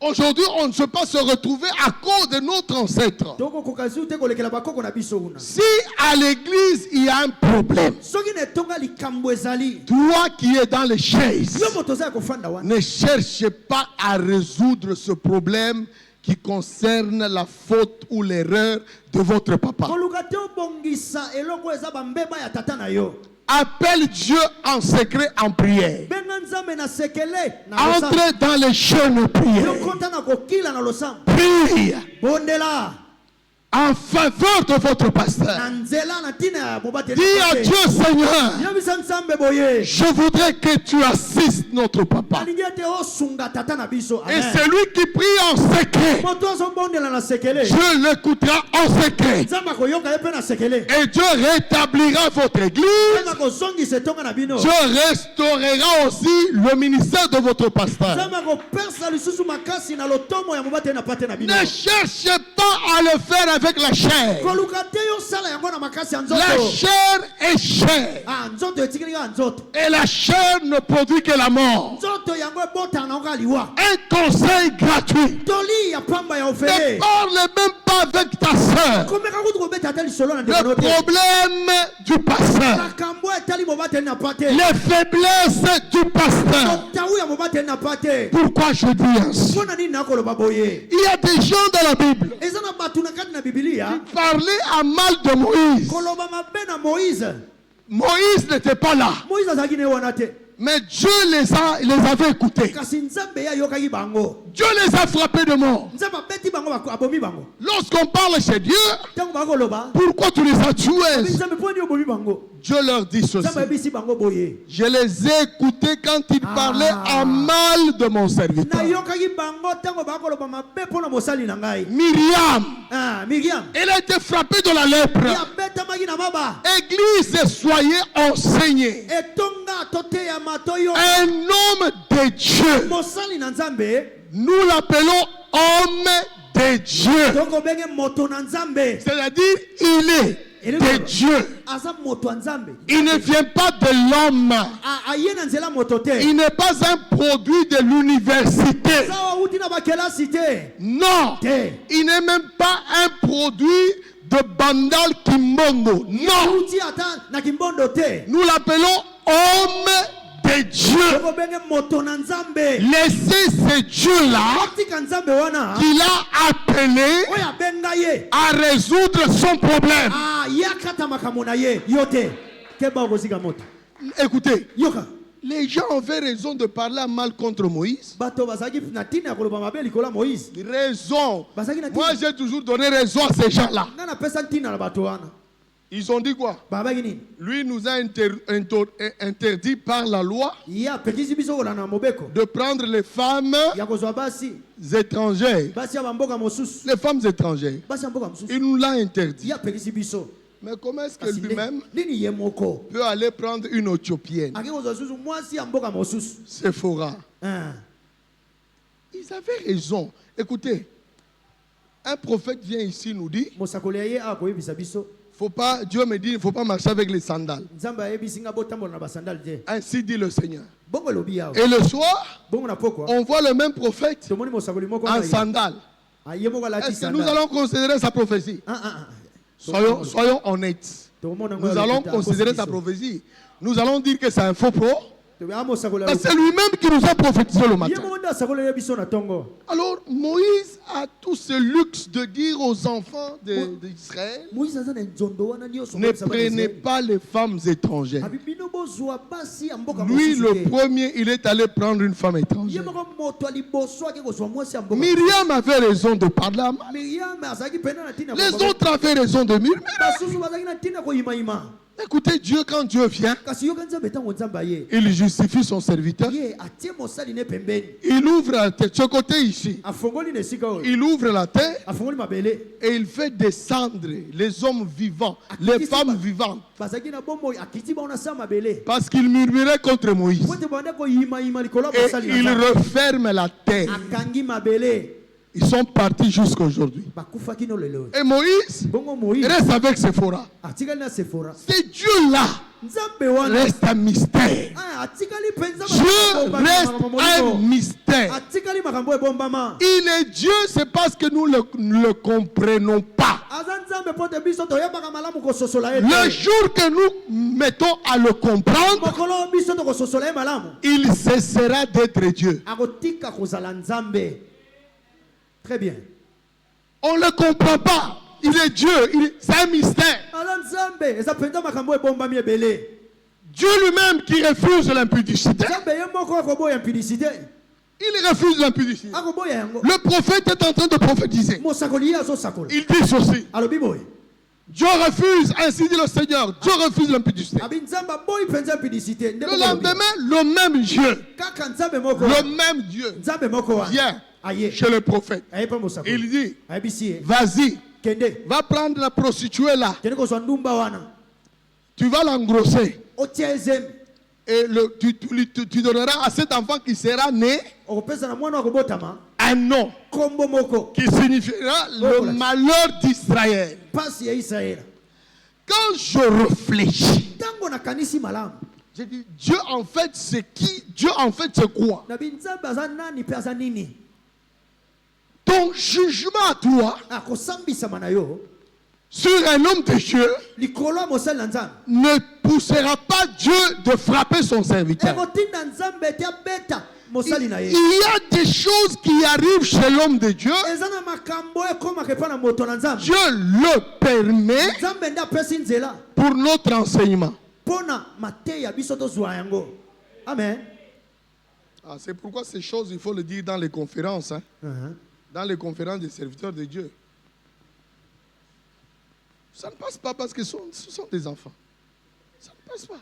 Aujourd'hui, on ne peut pas se retrouver à cause de notre ancêtre. Toko kokazi te kolekela bakoko na biso una. Si à l'église, il y a un problème, Soki ne tonga likambo ezali. toi qui es dans les chaises, Yo moto za kofanda wana. ne cherchez pas à résoudre ce problème qui concerne la faute ou l'erreur de votre papa. Koluka te obongisa eloko eza bambeba ya tata na yo. Appelle Dieu en secret en prière. Benga nzambe na sekele na losambo. Entrez dans les jeûnes prières. Yo konta na kokila na losambo. Prie Bondela. en faveur de votre pasteur. Na nzela na tina ya mobateli. Dis à Dieu, Seigneur, Yebisa nzambe boye. je voudrais que tu assistes notre papa. pas. alingi ete osunga tata na biso. Et Amen. celui qui prie en secret, Moto azobondela na sekele. Dieu l'écoutera en secret. Nzambe akoyoka ye mpe na sekele. Et Dieu rétablira votre église. Nzambe akozongisa etonga na bino. Dieu restaurera aussi le ministère de votre pasteur. Nzambe akopesa lisusu makasi na lotomo ya mobate na pate na bino. Ne cherchez pas à le faire avec la chair. Koluka te yosala yango na makasi ya nzoto. La chair est chair. Ah, nzoto etikeli kaka nzoto. Et la chair ne produit que la mort. Nzoto yango ebotana na oka liwa. Un conseil gratuit. Toli ya pamba ya Ne ofele. parle même pas avec ta soeur. Komeka kutu kobeta ata lisolo na Le ndeko te. problème du pasteur. Makambo etali mobate na pate. Les faiblesses du pasteur. Motawu ya mobate na pate. Pourquoi je dis ainsi? Mpona nini nakoloba boye? Il y a des gens dans la Bible Eza na bato na kati na Biblia. qui parlaient à mal de Moïse. Koloba mabe na Moïse. Moïse n'était pas là. Moïse azalaki ne wana te. Mais Dieu les avait écoutés. Kasi Nzambe ye ayokaki bango. Dieu les a frappés de mort. Nzambe abeti bango abomi bango. Lorsqu'on parle chez Dieu, Ntango bakoloba. pourquoi tu les as tués? Nzambe mpo nini obomi bango? Dieu leur dit Nzambe ceci. ayebisi bango boye. Je les ai écoutés quand ils parlaient à mal de mon serviteur. Nayokaki bango ntango bakoloba mabe mpo na mosali na ngai. Myriam, Ah, Miriam. elle a été frappée de la lèpre. Yabetamaki na maba. Église, soyez enseignés. Etonga tote ya matoyo. Un homme de Dieu, Mosali na Nzambe. nous l'appelons homme de Dieu. Toko benge moto na Nzambe. C'est-à-dire, il est de Dieu. Aza moto ya Nzambe. Il ne vient pas de l'homme. Aye na nzela moto te. Il n'est pas un produit de l'université. Sawa uti na bakelasi te. Non. Te. Il n'est même pas un produit de Bandal Kimbondo. Non. Uti ata na kimbondo te. Nous l'appelons homme de Dieu. Toko benge moto na Nzambe. Laissez ce Dieu-là Otika Nzambe wana. qu'il a appelé Oya benga ye. à résoudre son problème. Ah, yakata makambo na ye. Yote. Keba okozika moto. Écoutez, Yoka. les gens avaient raison de parler à mal contre Moïse. Bato bazaki na tina ya koloba mabe likola Moïse. Raison. Bazaki na Moi, tina. j'ai toujours donné raison à ces gens-là. Nga na pesa tina na bato wana. Ils ont dit quoi? Babaki nini? Lui nous a interdit par la loi Ya pekisi biso kolanda mobeko. de prendre les femmes Ya kozwa basi. étrangères. Basi ya bamboka mosusu. Les femmes étrangères. Basi ya mboka mosusu. Il nous l'a interdit. Ya pekisi biso. Mais comment est-ce que Kasi lui-même nini ye moko? peut aller prendre une Éthiopienne? Ake kozwa susu mwasi ya mboka mosusu. Sephora. Ah. Ils avaient raison. Écoutez, un prophète vient ici nous dit, Mosakoli ya ye akoyebisa biso. faut pas, Dieu me dit, il ne faut pas marcher avec les sandales. Nzambe ayebisi nga botambola na basandale te. Ainsi dit le Seigneur. Bongo elobi yawe. Et le soir, Bongo na pokwa. on voit le même prophète Tomoni mosakoli moko en wana ye. sandales. Aye moko alati Est-ce que nous sandale. allons considérer sa prophétie? Ah. Soyons honnêtes. Tomona ngo Nous allons lokuta, considérer akosi sa biso. prophétie. Nous allons dire que c'est un faux pro. Ah, mosakoli Mais alobi. c'est lui-même qui nous a prophétisé le Ye matin. moko nde asakoli ye biso na tongo. Alors Moïse a tout ce luxe de dire aux enfants d'Israël, Moïse aza na nzondo wana nyonso. ne prenez pas les femmes étrangères. Abi bino bozwa basi ya mboka Lui, mosusu le te. premier, il est allé prendre une femme Ye étrangère. moko moto aliboso ake kozwa mwasi ya mboka. Myriam avait raison de parler à mal. Miriam azalaki pena na ntina. Les autres avaient raison de murmurer. basusu bazalaki na ntina koyimayima. Écoutez, Dieu, quand Dieu vient, Kasi yoka nzambe ntango nzambe aye. il justifie son serviteur. Ye atie mosali ne pembeni. Il ouvre la tête, ce côté ici. Afongoli na esika oyo. Il ouvre la tête Afongoli mabele. et il fait descendre les hommes vivants, les femmes vivantes. Bazalaki na bomoi akiti bango na sa mabele. Parce qu'il murmurait contre Moïse. Pote bande koyimayima likolo ya Et mosali na il nzambe. referme la terre. Akangi mabele. Ils sont partis jusqu'à aujourd'hui. Bakufaki no lelo. Et Moïse Bongo Moïse. reste avec Sephora. Atikali na Sephora. C'est Dieu-là Nzambe wana. reste un mystère. Ah, atikali penza Dieu reste un mystère. atikali makambo ebombama. Il est Dieu, c'est parce que nous ne le comprenons pas. Aza nzambe pote biso toyebaka malamu kososola ye. Le jour que nous mettons à le comprendre, mokolo biso tokososola ye malamu. il cessera d'être Dieu. Akotika kozala nzambe. Très bien. On ne le comprend pas. Il est Dieu, c'est un mystère. Aza nzambe eza penza makambo ebombami ebele. Dieu lui-même qui refuse l'impudicité. Nzambe ye moko akoboya impudicité. Il refuse l'impudicité. Akoboya yango. Le prophète est en train de prophétiser. Mosakoli ye azosakola. Il dit ceci. Alobi boye. Dieu refuse, ainsi dit le Seigneur, Dieu refuse l'impudicité. Abi nzamba boyi penza impudicité. Le lendemain, le même Dieu, Kaka nzambe moko. le même Dieu Nzambe moko wa. vient Aye. chez le prophète. Aye pa mosako. Il dit, Ayebisi. vas-y, Kende. va prendre la prostituée là, Kende ko ndumba wana. tu vas l'engrosser. Otia ezem. Et tu donneras à cet enfant qui sera né Okopesa na mwana akobotama. un nom Kombo moko. qui signifiera le malheur d'Israël. Pasi ya Israël. Quand je réfléchis, Tango na kanisi malamu. je dis, Dieu en fait c'est qui? Dieu en fait c'est quoi? Na binzamba za nani pe za nini? Ton jugement à toi Akosambisa mana yo. sur un homme de Dieu Likolo ya mosali na nzambe. ne poussera pas Dieu de frapper son serviteur. Ekotinda nzambe te abeta mosali na ye. Il y a des choses qui arrivent chez l'homme de Dieu. Eza na makambo ekomaka epa na moto na nzambe. Dieu le permet Nzambe nde apesi nzela pour notre enseignement. mpona mateya biso tozwa yango. Amen. Ah, c'est pourquoi ces choses, il faut le dire dans les conférences, hein, dans les conférences des serviteurs de Dieu. Ça ne passe pas parce que ce sont des enfants. Ça ne passe pas.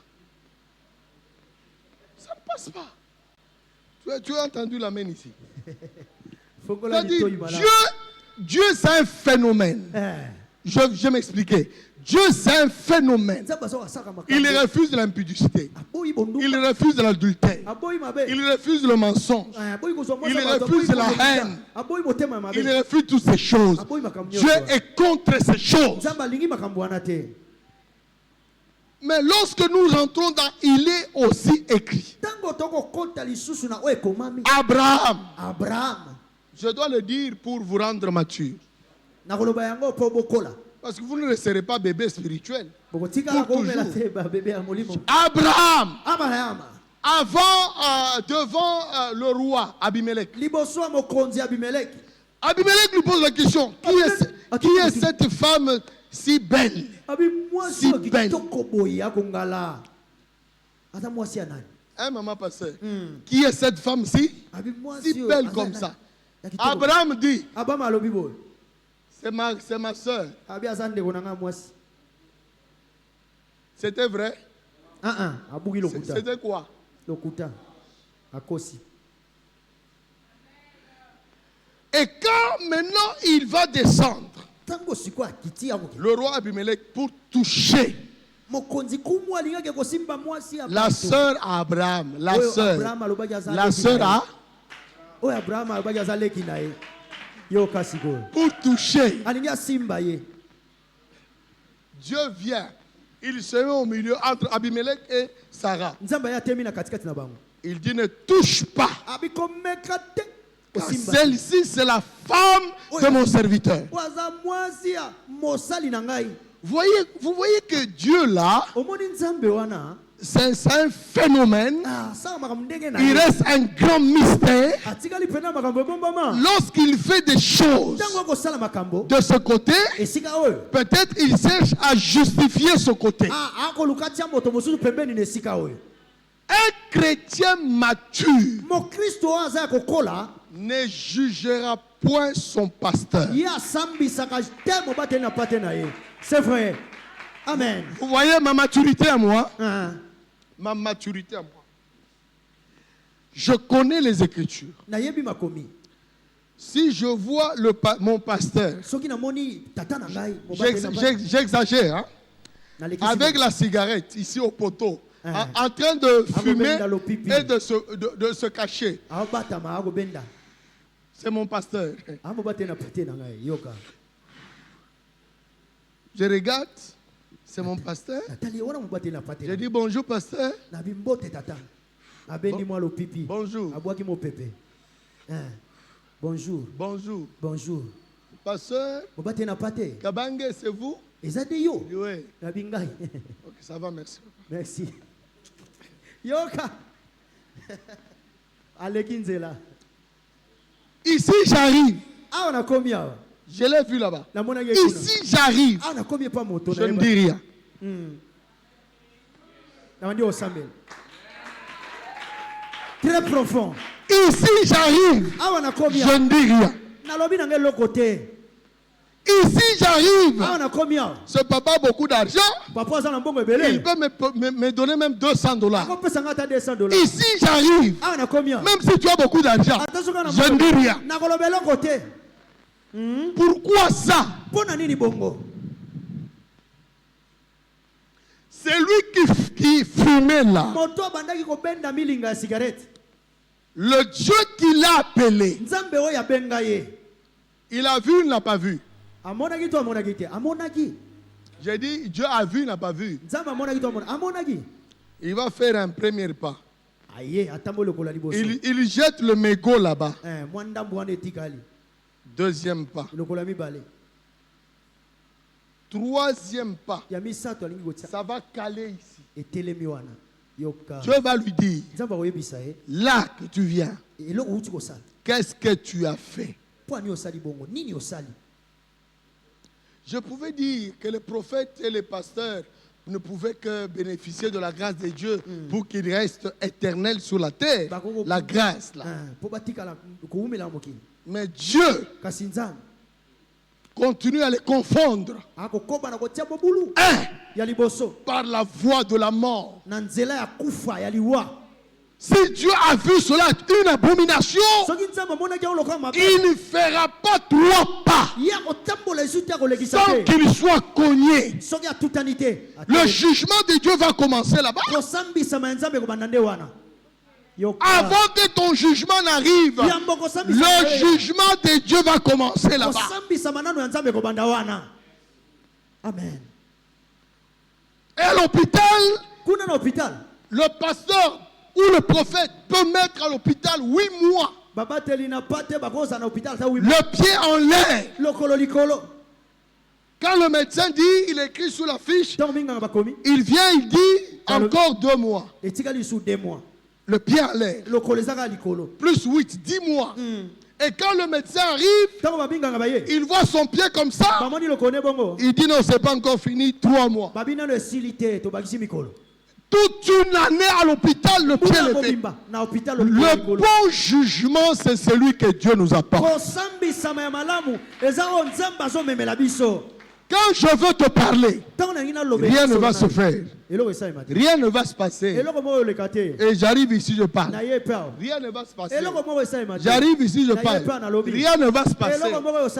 Ça ne passe pas. Tu as entendu la main ici. Fongola C'est-à-dire, litoyi mala. Dieu c'est un phénomène. Je vais m'expliquer. Dieu c'est un phénomène. Nzambe aza asaka makambo. Il refuse l'impudicité. Aboyi bondumba. Il refuse l'adultère. Aboyi mabe. Il refuse le mensonge. Aboyi kozwa mwasi Il ya bato, refuse aboyi la kozwa haine. mita. Aboyi motema ya mabe. Il refuse toutes ces choses. Aboyi makambo Dieu nyonso. est contre ces choses. Nzambe alingi makambo wana te. Mais lorsque nous rentrons dans, il est aussi écrit. Tango tokokota lisusu na oyo ekomami. Abraham, Abraham. je dois le dire pour vous rendre mature. Nakoloba yango mpo bokola. Parce que vous ne serez pas bébé spirituel. Bokotikala Pour komela toujours. te babebe ya molimo. Abraham, Abraham. devant le roi Abimelech. Liboso ya mokonzi Abimeleki. Abimelech lui pose la question, qui est cette femme si belle? Abi mwasi Si oyo belle. kitoko boye akongala. Ata mwasi ya nani? Hein, maman pasteur? Qui est cette femme si Si belle comme ça? Abraham dit, Abraham alobi boye. c'est ma soeur. Abi aza ndeko na nga mwasi. C'était vrai? Abuki lokuta. C'était quoi? Lokuta. Akosi. Et quand maintenant il va descendre, Tango siko akiti ya moke. le roi Abimelech, pour toucher Mokonzi kumu alingaki kosimba mwasi ya la bato. sœur à Abraham, la Oyo sœur, Abraham alobaki aza la leki sœur na ye. à, Oyo Abraham alobaki aza leki na ye. Yo kasi ko. pour toucher, Alingi asimba ye. Dieu vient. Il se met au milieu entre Abimelech et Sarah. Nzamba ya temi na katikati na bango. Il dit ne touche pas. Abi komeka te. Car Kosimba. celle-ci, c'est la femme de mon serviteur. Waza mwasi ya mosali na ngai. Vous voyez que Dieu là, Omoni nzambe wana. c'est un phénomène. Saka makambo ndenge na Il ye. reste un grand mystère. Atikali pena makambo ebombama. Lorsqu'il fait des choses Ntango akosala makambo. de ce côté, Esika oyo. peut-être il cherche à justifier ce côté. Akoluka tia moto mosusu pembeni na esika oyo. Un chrétien mature Mokristo oyo aza ya kokola. ne jugera point son pasteur. Ye asambisaka te mobateli na pate na ye. C'est vrai. Amen. Vous voyez ma maturité à moi? Ah. Ma maturité à moi. Je connais les Écritures. Nayebi makomi. Si je vois mon pasteur, Soki namoni tata na ngai mobateli na pate. j'exagère, hein? Nalekisi Avec la cigarette ici au poteau, en train de fumer et de se cacher. Abatama akobenda. C'est mon pasteur. Amobateli na pate na ngai yoka. Je regarde, c'est mon pasteur. Natali wana mobateli na pate. Je dis bonjour pasteur. Na bimbote tata. Abendi mwa lopipi. Bonjour. Abwaki mo pepe. Bonjour. Bonjour. Bonjour. Pasteur, Mobateli na pate. Kabange, c'est vous? Eza de yo. Oui. Na bingai. Ok, ça va, merci. Merci. Yoka. Aleki nzela. Ici, j'arrive. Awa na komi awa. Je l'ai vu là-bas. Na mona ye kuna. Ici, j'arrive. Awa na komi pa moto Je na ne yeba. dis rien. Na mandi osambela. Très profond. Ici, j'arrive. Awa na komi Je awa. ne dis rien. Na lobi na ngai loko te. Ici, j'arrive. Ah, on a combien? Ce papa a beaucoup d'argent. Papa, ça a un bon Il belé. peut me donner même $200. On peut s'engager à $200. Ici, j'arrive. Ah, on a combien? Même si tu as beaucoup d'argent, Attention, on a je ne dis rien. Na kolobelo côté. Pourquoi ça? Pona nini bongo? C'est lui qui fumait là. Moto bandaki ko benda milinga ya cigarette. Le Dieu qui l'a appelé, Nzambe oyo abenga ye. il a vu, il n'a pas vu. Amonaki to amonaki te. Amonaki. J'ai dit, Dieu a vu, il n'a pas vu. Nzambe amonaki to amonaki. Il va faire un premier pas. Aye, atambo lokola liboso. Il jette le mégot là-bas. Mwanda mbwane tikali. Deuxième pas. Lokola mibale. Troisième pas. Ya misato alingi kotia. Ça va caler ici. Etelemi wana. Yoka. Dieu va lui dire, Nzambe oyebisa ye. là que tu viens, Eloko uti kosala. qu'est-ce que tu as fait? Pwani osali bongo. Nini osali? Je pouvais dire que les prophètes et les pasteurs ne pouvaient que bénéficier de la grâce de Dieu pour qu'ils restent éternels sur la terre. La grâce là. Po batikala kuumela mokili. Mais Dieu Kasi Nzambe continue à les confondre. akokoba na kotia bobulu. Un, Ya liboso. par la voie de la mort. Na nzela ya kufa ya liwa. Si Dieu a vu cela une abomination, Soki Nzambe amonaki yango lokola mabe. il ne fera pas 3 pas Ya kotambola esuti ya kolekisa sans te. qu'il soit cogné. Soki atutani te. Le jugement de Dieu va commencer là-bas. Kosambisama ya Nzambe ekobanda nde wana. Yoka. Avant que ton jugement n'arrive, Yambo kosambisama le jugement de Dieu va commencer là-bas. kosambisama nano ya Nzambe ekobanda wana. Amen. Et à l'hôpital, Kuna na hôpital. le pasteur ou le prophète peut mettre à l'hôpital 8 mois, Babateli na pate bakoza na hôpital sa wima. le pied en l'air. Lokolo likolo. Quand le médecin dit, il écrit sur la fiche, Tant minga bakomi. il vient, il dit encore 2 mois. Etikali sous 2 mois. Le pied en l'air. Lokolo ezaka likolo. Plus 8, 10 mois. Et quand le médecin arrive, Tango babinga baye. il voit son pied comme ça. Bamoni lokone bongo. Il dit non, c'est pas encore fini, 3 mois. Babina no esilite to bakisi mikolo. Toute une année à l'hôpital, le pied Kuna levé. mobimba na hôpital Le likolo. bon jugement, c'est celui que Dieu nous apporte. Kosambisama ya malamu eza o Nzambe azomemela biso. Quand je veux te parler, Tango na ngina lobe. rien ne va se faire. Eloko esalema te. Rien ne va se passer. Eloko moko oleka te. Et j'arrive ici, je parle. Na ye pao. Rien ne va se passer. Eloko moko esalema te. J'arrive ici, je parle. Rien ne va se passer.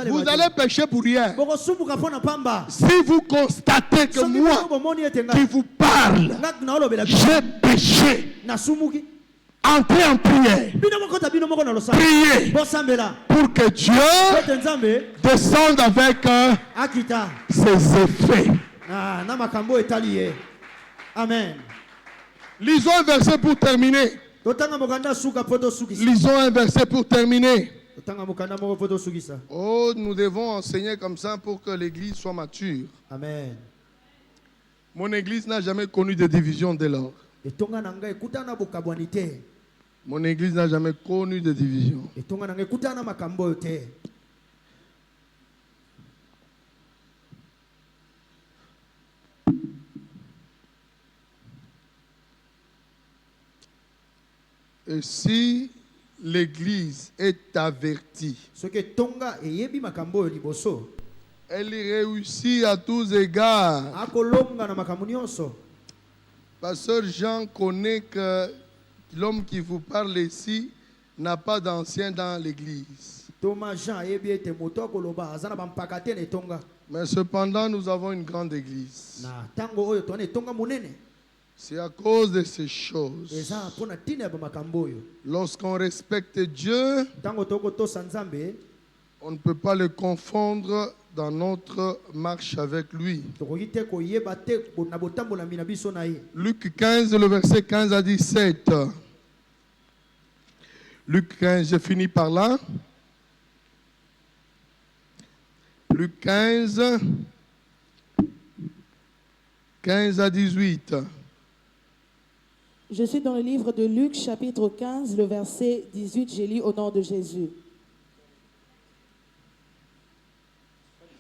Vous allez pécher pour rien. Boko sumbuka pona pamba. Si vous constatez que Soki moi, bomoni etenga. qui vous parle, Ngak na olobela biso. j'ai péché, Na sumuki. entrez en prière. Bino moko ta bino moko na losala. Priez Bosambela. pour que Dieu Kote Nzambe descende avec akita. ses effets. Na makambo etali ye. Amen. Lisons un verset pour terminer. Totanga mokanda suka poto sukisa. Lisons un verset pour terminer. Totanga mokanda moko poto sukisa. Oh, nous devons enseigner comme ça pour que l'église soit mature. Amen. Mon église n'a jamais connu de division dès lors. Etonga nanga ekutana bokabwani te. Mon église n'a jamais connu de division. Etonga nanga ekutana makambo oyo te. Et si l'église est avertie, Soki tonga eyebi makambo oyo liboso. elle réussit à tous égards. Akolonga na makambo nyonso. Pasteur Jean connaît que l'homme qui vous parle ici n'a pas d'ancien dans l'église. Thomas Jean ayebi ete moto akoloba aza na bampaka te na etonga. Mais cependant, nous avons une grande église. Na tango oyo tona etonga monene. C'est à cause de ces choses. Eza mpona ntina ya bamakambo oyo. Lorsqu'on respecte Dieu, Tango tokotosa Nzambe, on ne peut pas le confondre dans notre marche avec lui. tokoki te koyeba te na botambolami na biso na ye. Luc 15, le verset 15 à 17. Luc 15, je finis par là. Luc 15, 15 à 18. Je suis dans le livre de Luc, chapitre 15, le verset 18. Je lis au nom de Jésus.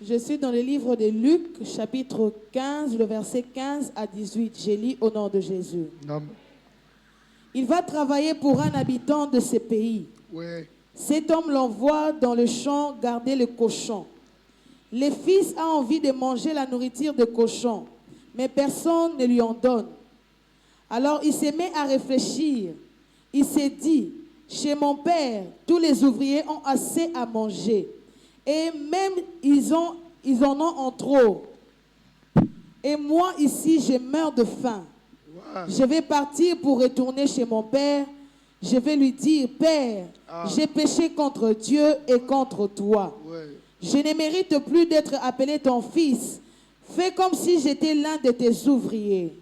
Je suis dans le livre de Luc, chapitre 15, le verset 15 à 18. Je lis au nom de Jésus. Amen. Il va travailler pour un habitant de ce pays. Ouais. Cet homme l'envoie dans le champ garder le cochon. Le fils a envie de manger la nourriture de cochon, mais personne ne lui en donne. Alors il se met à réfléchir. Il s'est dit, chez mon père, tous les ouvriers ont assez à manger. Et même ils en ont en trop. Et moi ici, je meurs de faim. Je vais partir pour retourner chez mon père. Je vais lui dire, Père, j'ai péché contre Dieu et contre toi. Je ne mérite plus d'être appelé ton fils. Fais comme si j'étais l'un de tes ouvriers.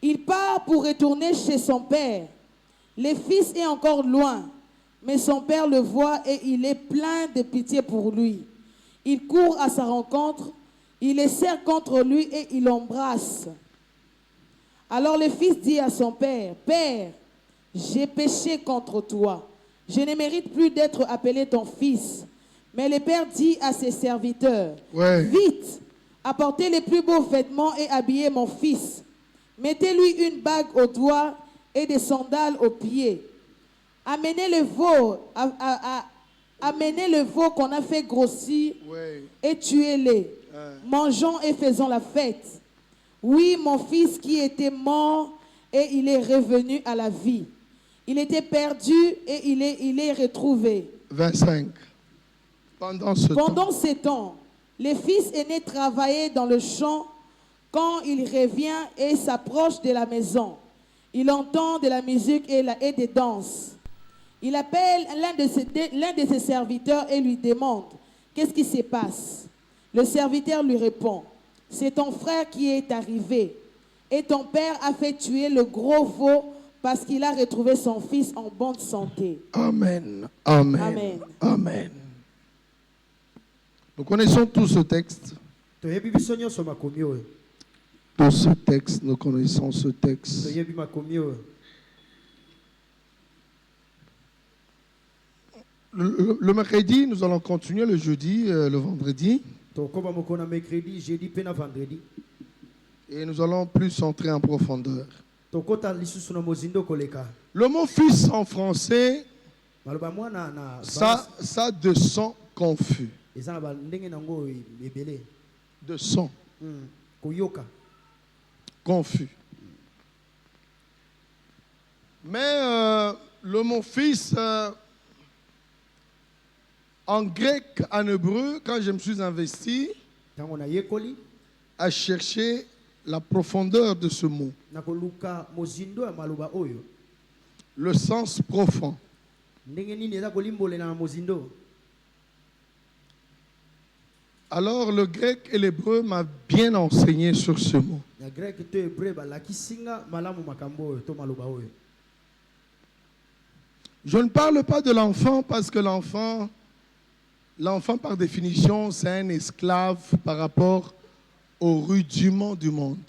Il part pour retourner chez son père. Le fils est encore loin, mais son père le voit et il est plein de pitié pour lui. Il court à sa rencontre, il le serre contre lui et il l'embrasse. Alors le fils dit à son père, Père, j'ai péché contre toi. Je ne mérite plus d'être appelé ton fils. Mais le père dit à ses serviteurs, vite, apportez les plus beaux vêtements et habillez mon fils. Mettez-lui une bague au doigt et des sandales aux pieds. Amenez le veau qu'on a fait grossir et tuez-les. Mangeons et faisons la fête. Oui, mon fils qui était mort et il est revenu à la vie. Il était perdu et il est retrouvé. 25. Pendant ce temps, le fils aîné travaillait dans le champ. Quand il revient et s'approche de la maison, il entend de la musique et des danses. Il appelle l'un de ses serviteurs et lui demande, qu'est-ce qui se passe? Le serviteur lui répond, c'est ton frère qui est arrivé. Et ton père a fait tuer le gros veau parce qu'il a retrouvé son fils en bonne santé. Amen. Amen. Amen. Amen. Nous connaissons tout ce texte. Tout ce texte, nous connaissons ce texte. Le mercredi, nous allons continuer le jeudi, le vendredi. Et nous allons plus entrer en profondeur. Le mot fils en français, ça de son confus. De son. Confus. Mais le mot fils, en grec, en hébreu, quand je me suis investi à chercher la profondeur de ce mot, le sens profond. Alors le grec et l'hébreu m'ont bien enseigné sur ce mot. Je ne parle pas de l'enfant parce que l'enfant par définition c'est un esclave par rapport au rudiment du monde.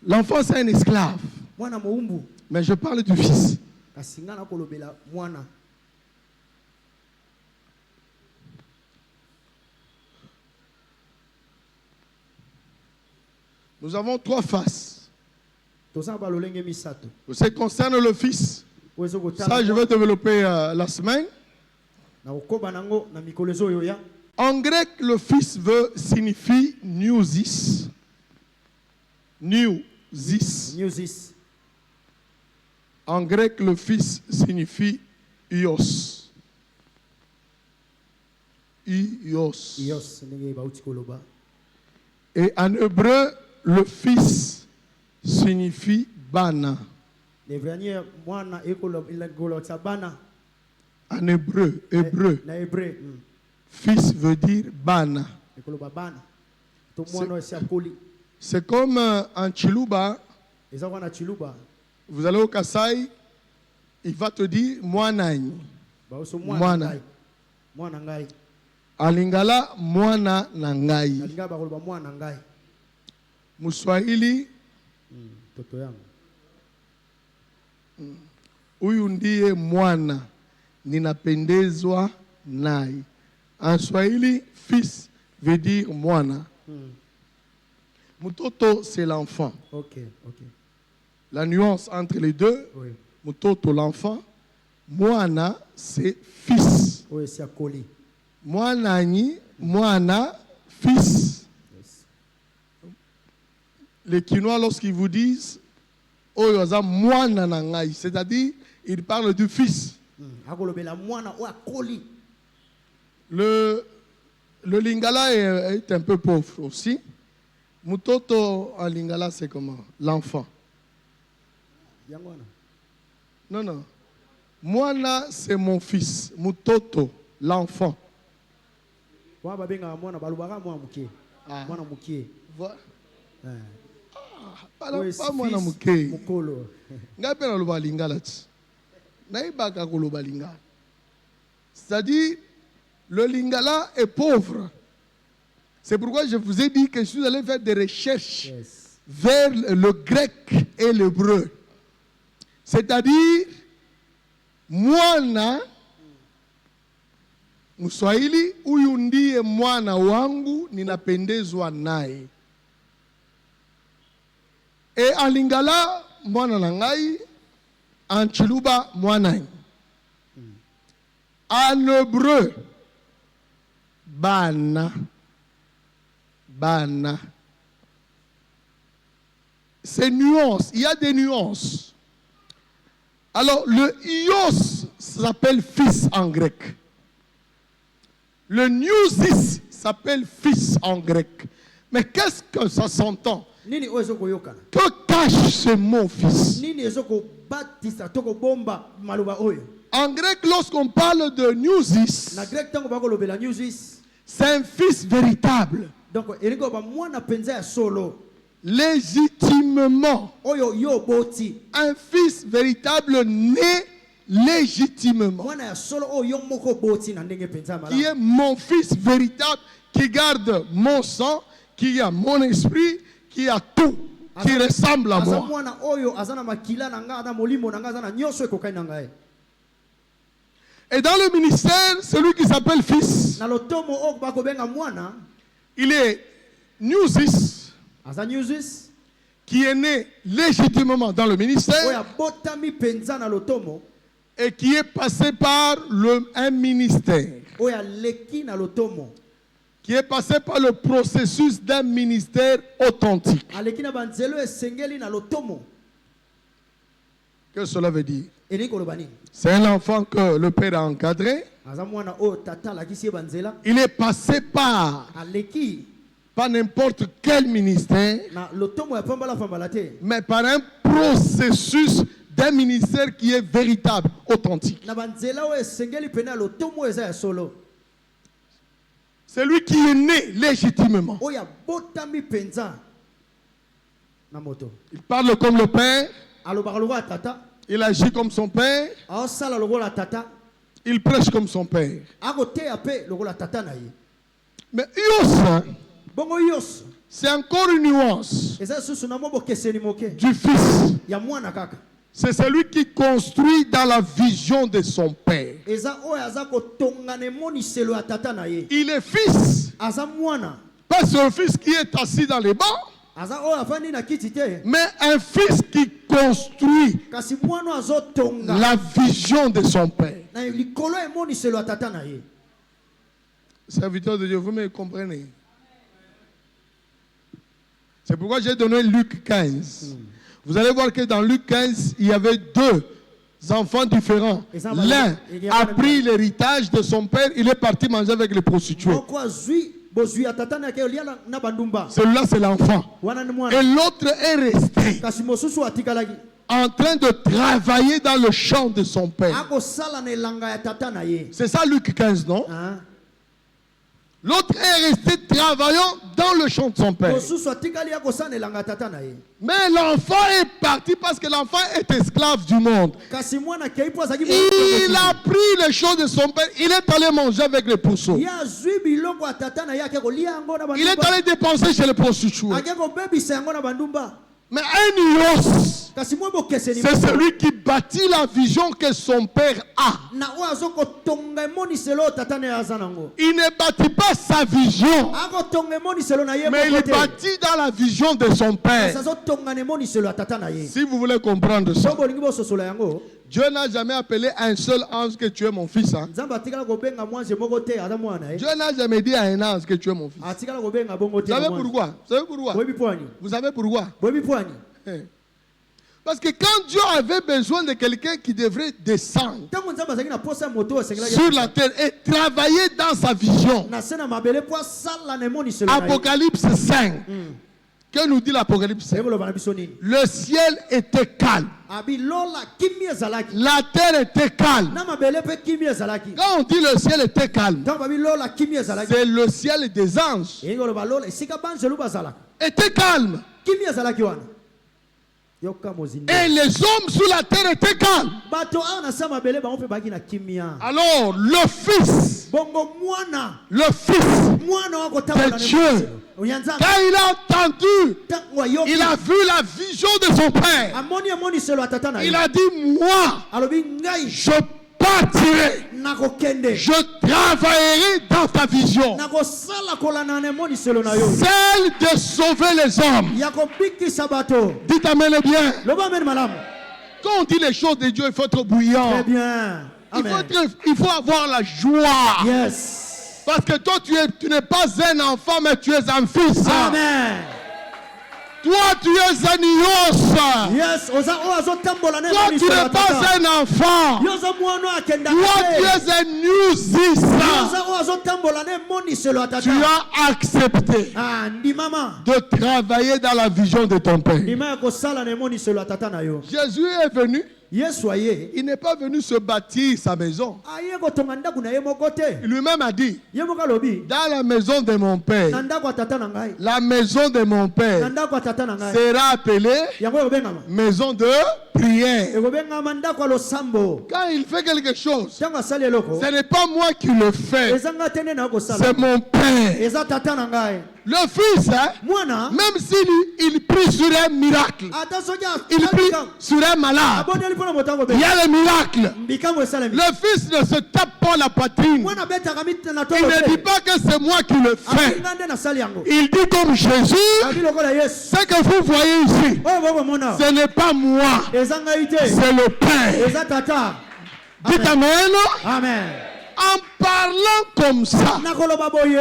L'enfant c'est un esclave. Mais je parle du fils. Nous avons trois faces. Ce qui concerne le fils, ça je vais développer la semaine. En grec, le fils signifie newsis. Newsis. En grec, le fils signifie ios. Ios. Et en hébreu, le fils signifie bana. En hébreu. Fils veut dire bana. C'est comme en Chiluba. Vous allez au Kasaï, il va te dire Mwanany. En Lingala, Mwana Nangai. Muswahili, huyu ndiye mwana ninapendezwa naye. En Swahili, fils veut dire mwana. Mutoto, c'est l'enfant. Ok. La nuance entre les deux, Mutoto, l'enfant, Mwana, c'est fils. oyo esi akoli. Mwanani, mwana, fils. Les Quinois, lorsqu'ils vous disent Oyoza mwana nangai, c'est-à-dire, ils parlent du fils. akolobela mwana oyo akoli. Le lingala est un peu pauvre aussi. Mutoto en lingala, c'est comment? L'enfant. yango wana Non, non. Mwana, c'est mon fils. Mutoto, l'enfant. wana babengaka mwana balobaka mwana mokie. Mwana mokie. Voilà. Oyo esi Pas mwana fils muke. mokolo. Ngai pe naloba lingala ti. Naibaka koloba lingala. C'est-à-dire, le lingala est pauvre. C'est pourquoi je vous ai dit que je suis allé faire des recherches Yes. vers le grec et l'hébreu. C'est-à-dire, mwana Mswahili, huyu ndiye mwana wangu ninapendezwa naye. Et en lingala, mwana nangai, en chiluba, mwana. En hébreu, bana. Bana. C'est nuance. Il y a des nuances. Alors, le ios s'appelle fils en grec. Le newsis s'appelle fils en grec. Mais qu'est-ce que ça s'entend? Nini oyo ezokoyokana? Que cache ce mot fils? Nini ezokobatisa to kobomba maloba oyo? En grec, lorsqu'on parle de newsis, Na grec tango bakolobela newsis. c'est un fils véritable, Donc elingi ba mwana penza ya solo légitimement. oyo yo boti. Un fils véritable né légitimement. Mwana ya solo oyo yo moko boti na ndenge penza Qui mala. est mon fils véritable, qui garde mon sang, qui a mon esprit, qui a tout, qui ressemble à Asa moi. mwana oyo azana makila na nga na molimo na nga azana nyonso ekokai na ngai. Et dans le ministère, celui qui s'appelle fils, Na lotomo oyo bakobenga mwana il est newsis, aza newsis qui est né légitimement dans le oyo ministère abotami penza na lotomo et qui est passé par un ministère, oyo aleki na lotomo. qui est passé par le processus d'un ministère authentique. Aleki na banzelo esengeli na lotomo. Que cela veut dire? Elingi koloba nini? C'est un enfant que le père a encadré. Aza mwana oyo tata alakisi ye banzela. Il est passé par Aleki pas n'importe quel ministère, na lotomo ya pambala pambala te. mais par un processus d'un ministère qui est véritable, authentique. Na banzela oyo esengeli pene ya lotomo eza ya solo. C'est lui qui est né légitimement. Oyo abotami penza na moto. Il parle comme le père, Alobaka lokola tata. il agit comme son père, Aosala lokola tata. il prêche comme son père. Akoteya pe lokola tata na ye. Mais Ios, Bongo yos. c'est encore une nuance Eza susu na mo bokeseni moke. du fils. Ya mwana kaka. C'est celui qui construit dans la vision de son père. Eza oyo aza kotongana emoniselo ya tata na ye. Il est fils, Aza mwana. pas ce fils qui est assis dans les bancs, Aza oyo afandi na kiti te. mais un fils qui construit Kasi mwana azotonga la vision de son père. na likolo emoniselo ya tata na ye. Serviteur de Dieu, vous me comprenez? C'est pourquoi j'ai donné Luc 15. Vous allez voir que dans Luc 15, il y avait deux enfants différents. L'un a pris l'héritage de son père, il est parti manger avec les prostituées. Moko azwi bozwi ya tata na ye olia na bandumba. Celui-là, c'est l'enfant. Wana ni Et mwana. l'autre est resté Kasi mosusu atikalaki. en train de travailler dans le champ de son père. Akosala na elanga ya tata na ye. C'est ça Luc 15, non? Hein? L'autre est resté travaillant dans le champ de son père. Mosusu atikali akosala na elanga ya tata na ye. Mais l'enfant est parti parce que l'enfant est esclave du monde. Kasi mwana kei po azaki Il a pris les choses de son père. Il est allé manger avec les pourceaux. ya azwi biloko ya tata na ye ake kolia yango na Il est bandumba. allé dépenser chez les prostituées. Ake kobebisa yango na bandumba. Mais un ios, Kasi mwa bokeseni c'est moko. celui qui bâtit la vision que son père a. na oyo azokotonga emoniselo tata na ye aza nango. Il ne bâtit pas sa vision, akotonga emoniselo na ye mais il moko te. bâtit dans la vision de son père. kasi azotonga na emoniselo ya tata na ye. Si vous voulez comprendre ça, so bolingi bososola yango, Dieu n'a jamais appelé un seul ange que tu es mon fils. Hein? nzambe atikala kobenga mwanze moko te aza mwana na ye. Dieu n'a jamais dit à un ange que tu es mon fils. atikala kobenga bongo Vous te savez na mwanze. pourquoi? Vous savez pourquoi? boyebi pwani Vous savez pourquoi? boyebi pwani Parce que quand Dieu avait besoin de quelqu'un qui devrait descendre ntango nzambe azalaki na posa ya moto oyo asengelaki sur la terre et travailler dans sa vision, na se na mabele po asala na emoniselo na ye. Apocalypse 5, que nous dit l'Apocalypse 5? ekoloba na biso nini? Le ciel était calme, abi lola kimi ezalaki la terre était calme. na mabele mpe kimi ezalaki. Quand on dit le ciel était calme, ntango babi lola kimi ezalaki c'est le ciel des anges. ekoloba lola esika banzelu bazalaka Était calme. kimi ezalaki wana yoka mozindo. Et les hommes sur la terre étaient calmes. bato awa na se ya mabele bango mpe baki na kimia. Alors le Fils, bongo mwana mwana wa kotambola de Dieu, ya nzambe quand il a entendu, ntango ayoki il a vu la vision de son père. amoni emoniselo ya tata na Il ye a dit, moi, alobi ngai je partirai. nakokende Je travaillerai dans ta vision. nakosala kolanda na emoniselo na yo Celle de sauver les hommes. ya kobikisa bato. Dites amen bien. loba ameni malamu. Quand on dit les choses de Dieu, il faut être bouillant. très bien. Amen. Il faut avoir la joie. Yes. Parce que toi, tu n'es pas un enfant, mais tu es un fils. Amen. Toi, tu es un ios. Yes. Oza o azotambola na Toi, tu emoniselo ya n'es pas tata. un enfant. Yo oza mwana oyo akenda Toi, tu te. es un newsis. Yo oza o azotambola na emoniselo ya Tu tata. as accepté Ah, ndimama. de travailler dans la vision de ton père. ndima ya kosala na emoniselo ya tata na yo. Jésus est venu. yesu aye Il n'est pas venu se bâtir sa maison. aye kotonga ndako na ye moko te. Lui-même a dit, ye moko alobi dans la maison de mon na père, ndako ya tata na ngai, la maison de mon na père ndako ya tata na ngai sera appelée yango ekobengama maison de prière. ekobengama ndako ya losambo. Quand il fait quelque chose, ntango asali eloko ce n'est pas moi qui le fais, eza ngai te nde na kosala, c'est mon père. eza tata na ngai. Le fils, hein, mwana même s'il prie sur un miracle, ata soki il prie sur un malade, abondeli mpo na moto il y akobela a le miracle. mbikango esalemi. Le fils ne se tape pas la poitrine. mwana abetaka na Il tolo ne dit te pas que c'est moi qui le fais. nga nde nasali yango. Il dit comme Jésus, abi lokola yesu ce que vous voyez ici, oyo bokomona ce n'est pas moi, eza ngai te, c'est le Père. eza tata. Dites amen. amen. En parlant comme ça, nakoloba boye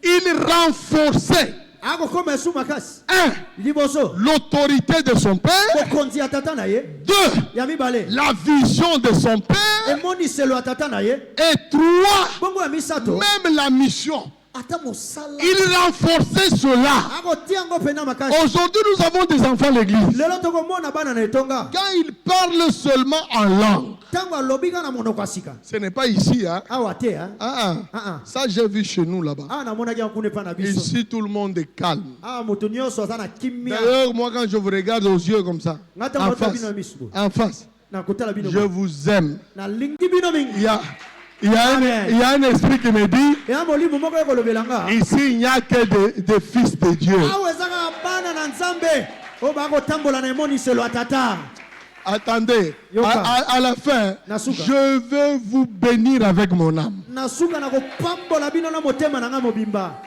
il renforçait, akokoma esu makasi. un, liboso l'autorité de son Père, bokonzi ya tata na ye, deux, ya mibale la vision de son Père, emoniselo ya tata na ye, et trois, bongo ya misato même la mission. ata mosala Il renforçait cela. akotia yango mpena makasi. Aujourd'hui, nous avons des enfants à l'église. lelo tokomona bana na etonga Quand ils parlent seulement en langue, ntango alobi nga na monoko ya sika ce n'est pas ici, hein? awa te hein? Ah. Ça, j'ai vu chez nous là-bas. awa namonaki yango kuna epa na biso. Ici, tout le monde est calme. awa moto nyonso aza na kimia. D'ailleurs, moi, quand je vous regarde aux yeux comme ça, nga ntango en ata face, bino ya miso en face, na kotala bino je vous aime. nalingi bino mingi. Il y a un esprit qui me dit, eya molimo moko ekolobela nga ici, il n'y a que des fils de Dieu. awa ezaka bana na nzambe oyo bakotambola na emoniselo ya tata. Attendez, Yoka. à la fin, Nasuka. je veux vous bénir avec mon âme. na suka na kopambola bino na motema na nga mobimba.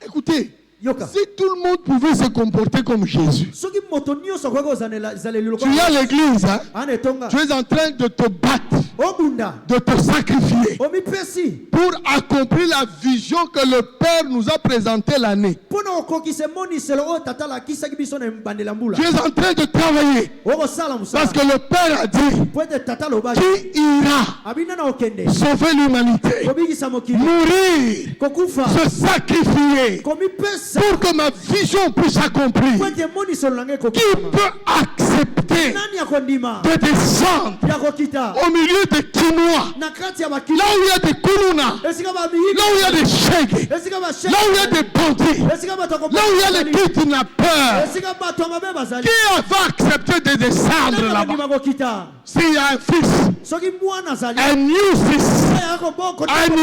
Écoutez, yoka si tout le monde pouvait se comporter comme Jésus, soki moto nyonso akoki kozaleli tu es à l'église, hein, ana etonga tu es en train de te battre, obunda de te sacrifier omipesi pour accomplir la vision que le Père nous a présentée l'année. mpo na kokokisa emoniselo oyo tata alakisaki biso na ebandela mbula. Tu es en train de travailler okosala parce mosala que le Père a dit, po ete tata alobaki qui ira abina na okende sauver l'humanité, kobikisa mokili, mourir, kokufa, se sacrifier komipesa pour que ma vision puisse s'accomplir. po ete emoniselo na ngai Qui ekokama. peut accepter nani akondima de descendre ya kokita au milieu des Kinois, na kati ya là bakili où il y a des Kuluna, esika là où il y a bamiyiki, des Chègues, esika là où il y a des bandits, esika bato là où il y a les kidnappeurs, esika bato ya mabe bazali. qui va accepter de descendre Nani là-bas? akondima kokita S'il y a un fils, soki mwana azali un new fils, oyo akoboko un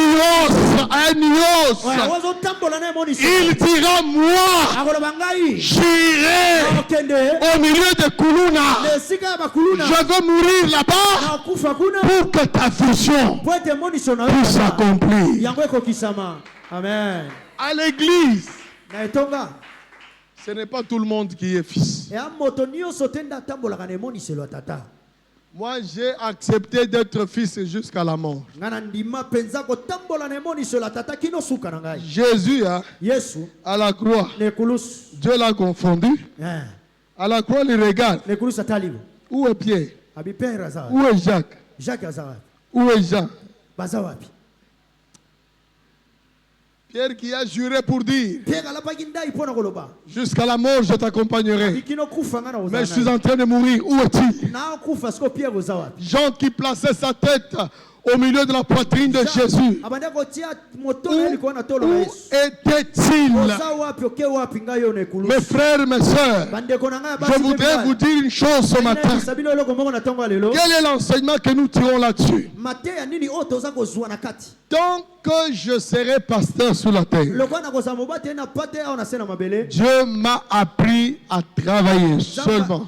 ios, ozotambola na emoniselo il dira moi, akoloba ngai j'irai au milieu de Kuluna. Je veux mourir là-bas pour que ta vision puisse s'accomplir. Amen. À l'église, ce n'est pas tout le monde qui est fils. Moi, j'ai accepté d'être fils jusqu'à la mort. Jésus, à la croix, Dieu l'a confondu. À la croix, il regarde. Où est Pierre? Où est Jacques? Où est Jean? Pierre qui a juré pour dire, jusqu'à la mort je t'accompagnerai. Mais je suis en train de mourir. Où est-il? Jean qui plaçait sa tête au milieu de la poitrine de Jésus. Où était-il? Mes frères, mes sœurs, je voudrais vous dire une chose ce matin. Quel est l'enseignement que nous tirons là-dessus? Tant que je serai pasteur sur la terre, Dieu m'a appris à travailler seulement,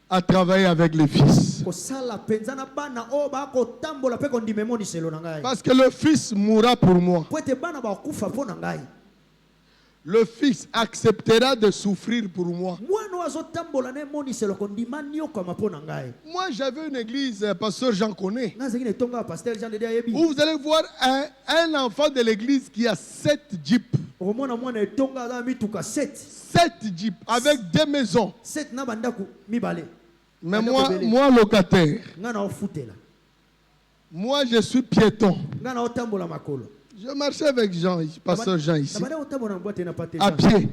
à travailler avec les fils. Parce que le fils mourra pour moi. Le fils acceptera de souffrir pour moi. Moi, j'avais une église, pasteur Jean connaît, où vous allez voir un enfant de l'église qui a 7 jeeps. 7 jeeps avec 2 maisons. Mais moi locataire, moi je suis piéton. Je marchais avec Jean, pasteur Jean ici, à pied.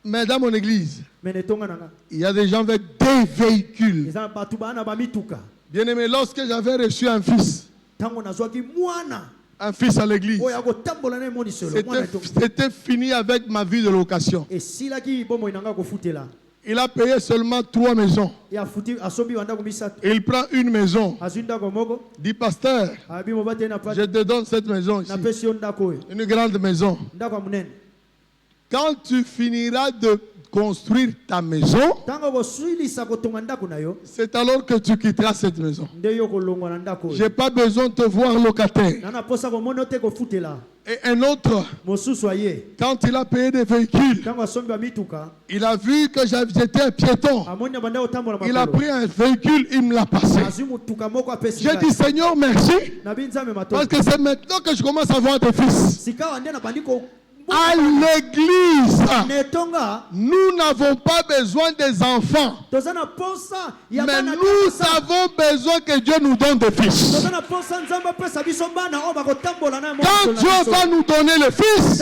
Mais dans mon église, il y a des gens avec 2 véhicules. Bien aimé, lorsque j'avais reçu un fils à l'église, c'était fini avec ma vie de location. Il a payé seulement 3 maisons. Il prend une maison. Dit, pasteur, je te donne cette maison ici. Une grande maison. Quand tu finiras de construire ta maison, c'est alors que tu quitteras cette maison. Je n'ai pas besoin de te voir locataire. Et un autre, quand il a payé des véhicules, il a vu que j'étais un piéton. Il a pris un véhicule, il me l'a passé. J'ai dit, Seigneur, merci. Parce que c'est maintenant que je commence à voir des fils. À l'église, nous n'avons pas besoin des enfants, mais nous avons besoin que Dieu nous donne des fils. Quand Dieu va nous donner le fils,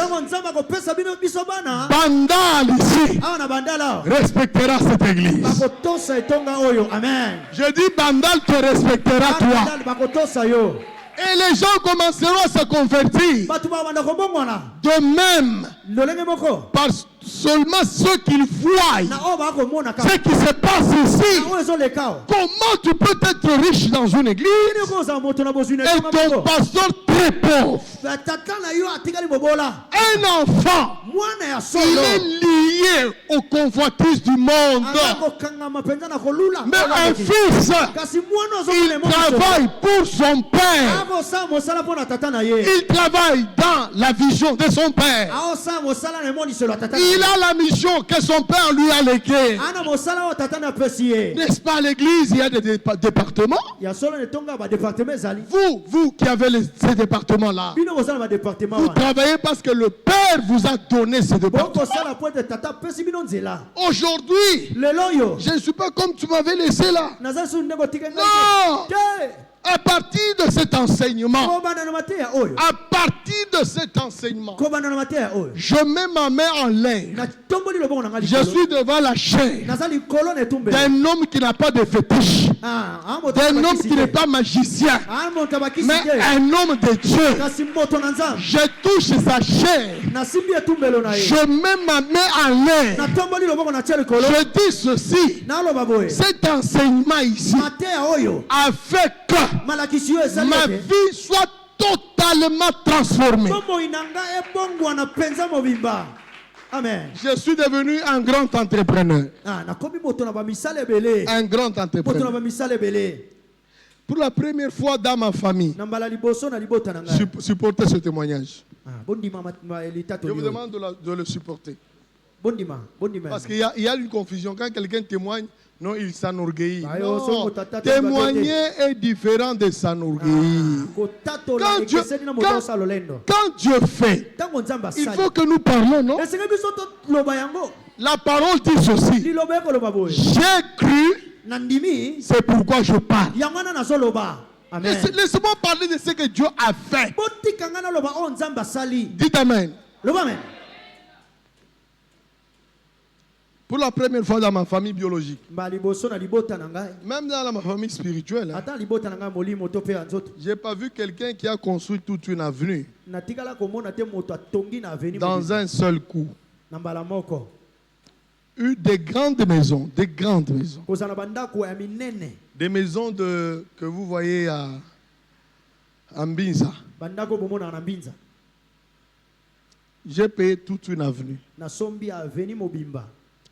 Bandal ici respectera cette église. Je dis, Bandal te respectera toi. Et les gens commenceront à se convertir. De même, par seulement ceux qu'ils voient, ce qui se passe ici. Comment tu peux être riche dans une église et ton pasteur très pauvre? Un enfant, il est lié aux convoitises du monde. Mais un fils, il travaille pour son père. Il travaille dans la vision de son père. Il a la mission que son père lui a léguée. N'est-ce pas, à l'église, il y a des départements. Vous qui avez ces départements-là, vous travaillez parce que le père vous a donné ces départements. Aujourd'hui, je ne suis pas comme tu m'avais laissé là. Non! À partir de cet enseignement, je mets ma main en l'air. Je suis devant la chair d'un homme qui n'a pas de fétiche, d'un homme qui n'est pas magicien, mais un homme de Dieu. Je touche sa chair. Je mets ma main en l'air. Je dis ceci: cet enseignement ici a fait que ma vie soit totalement transformée. Amen. Je suis devenu un grand entrepreneur. Ah, nakomi moto na ba misala ebele. Un grand Moto na entrepreneur. ba misala ebele. Pour la première fois dans ma famille, Na mbala liboso na libota na ngai. supportez ce témoignage. Ah, bondima ma elita to. Je vous demande de le supporter. Bondima. Parce qu'il y a une confusion. Quand quelqu'un témoigne, non, il s'enorgueillit. Bah, Non, témoigner est différent de s'enorgueillir. Quand Dieu fait, il faut que nous parlons, non? La parole dit ceci. J'ai cru, c'est pourquoi je parle. Laissez-moi parler de ce que Dieu a fait. Dites Amen. Pour la première fois dans ma famille biologique, même dans ma famille spirituelle, hein, je n'ai pas vu quelqu'un qui a construit toute une avenue dans un seul coup. Eu des grandes maisons, des grandes maisons. Des maisons que vous voyez à Mbinza. J'ai payé toute une avenue.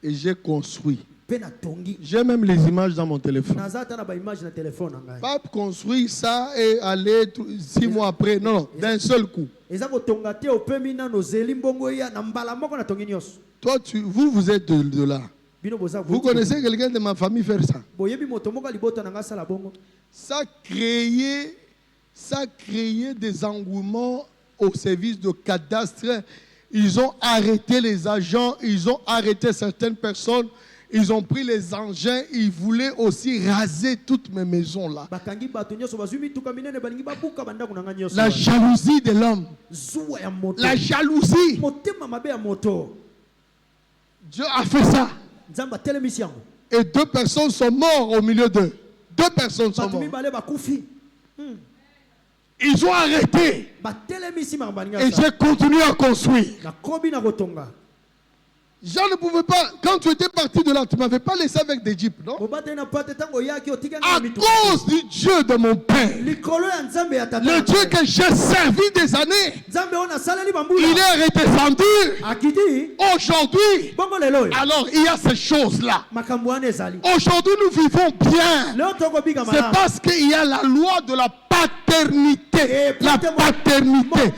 Et j'ai construit. J'ai même les images dans mon téléphone. Pas construire ça et aller 6 mois après. Non, non, d'un seul coup. Toi, vous êtes de là. Vous connaissez quelqu'un de ma famille faire ça? Ça créait des engouements au service de cadastre. Ils ont arrêté les agents, ils ont arrêté certaines personnes, ils ont pris les engins, ils voulaient aussi raser toutes mes maisons là. La jalousie de l'homme. La jalousie. Dieu a fait ça. Et 2 personnes sont mortes au milieu d'eux. 2 personnes sont mortes. Ils ont arrêté. Et j'ai continué à construire. Jean ne pouvait pas, quand tu étais parti de là, tu ne m'avais pas laissé avec des jeeps, non? À cause du Dieu de mon père, le Dieu que j'ai servi des années, il est redescendu aujourd'hui. Alors il y a ces choses-là. Aujourd'hui nous vivons bien. C'est parce qu'il y a la loi de la paternité. La paternité.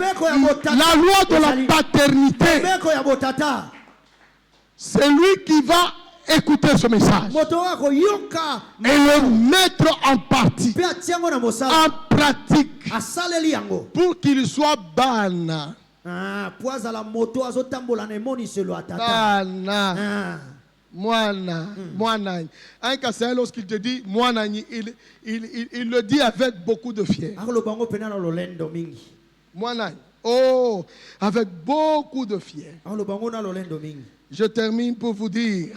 La loi de la paternité. C'est lui qui va écouter ce message et le mettre en partie, en pratique, pour qu'il soit bana. Bana. Moana. Un Kassaï, lorsqu'il te dit Moana, il le dit avec beaucoup de fierté. Moana. Oh, avec beaucoup de fierté. Je termine pour vous dire.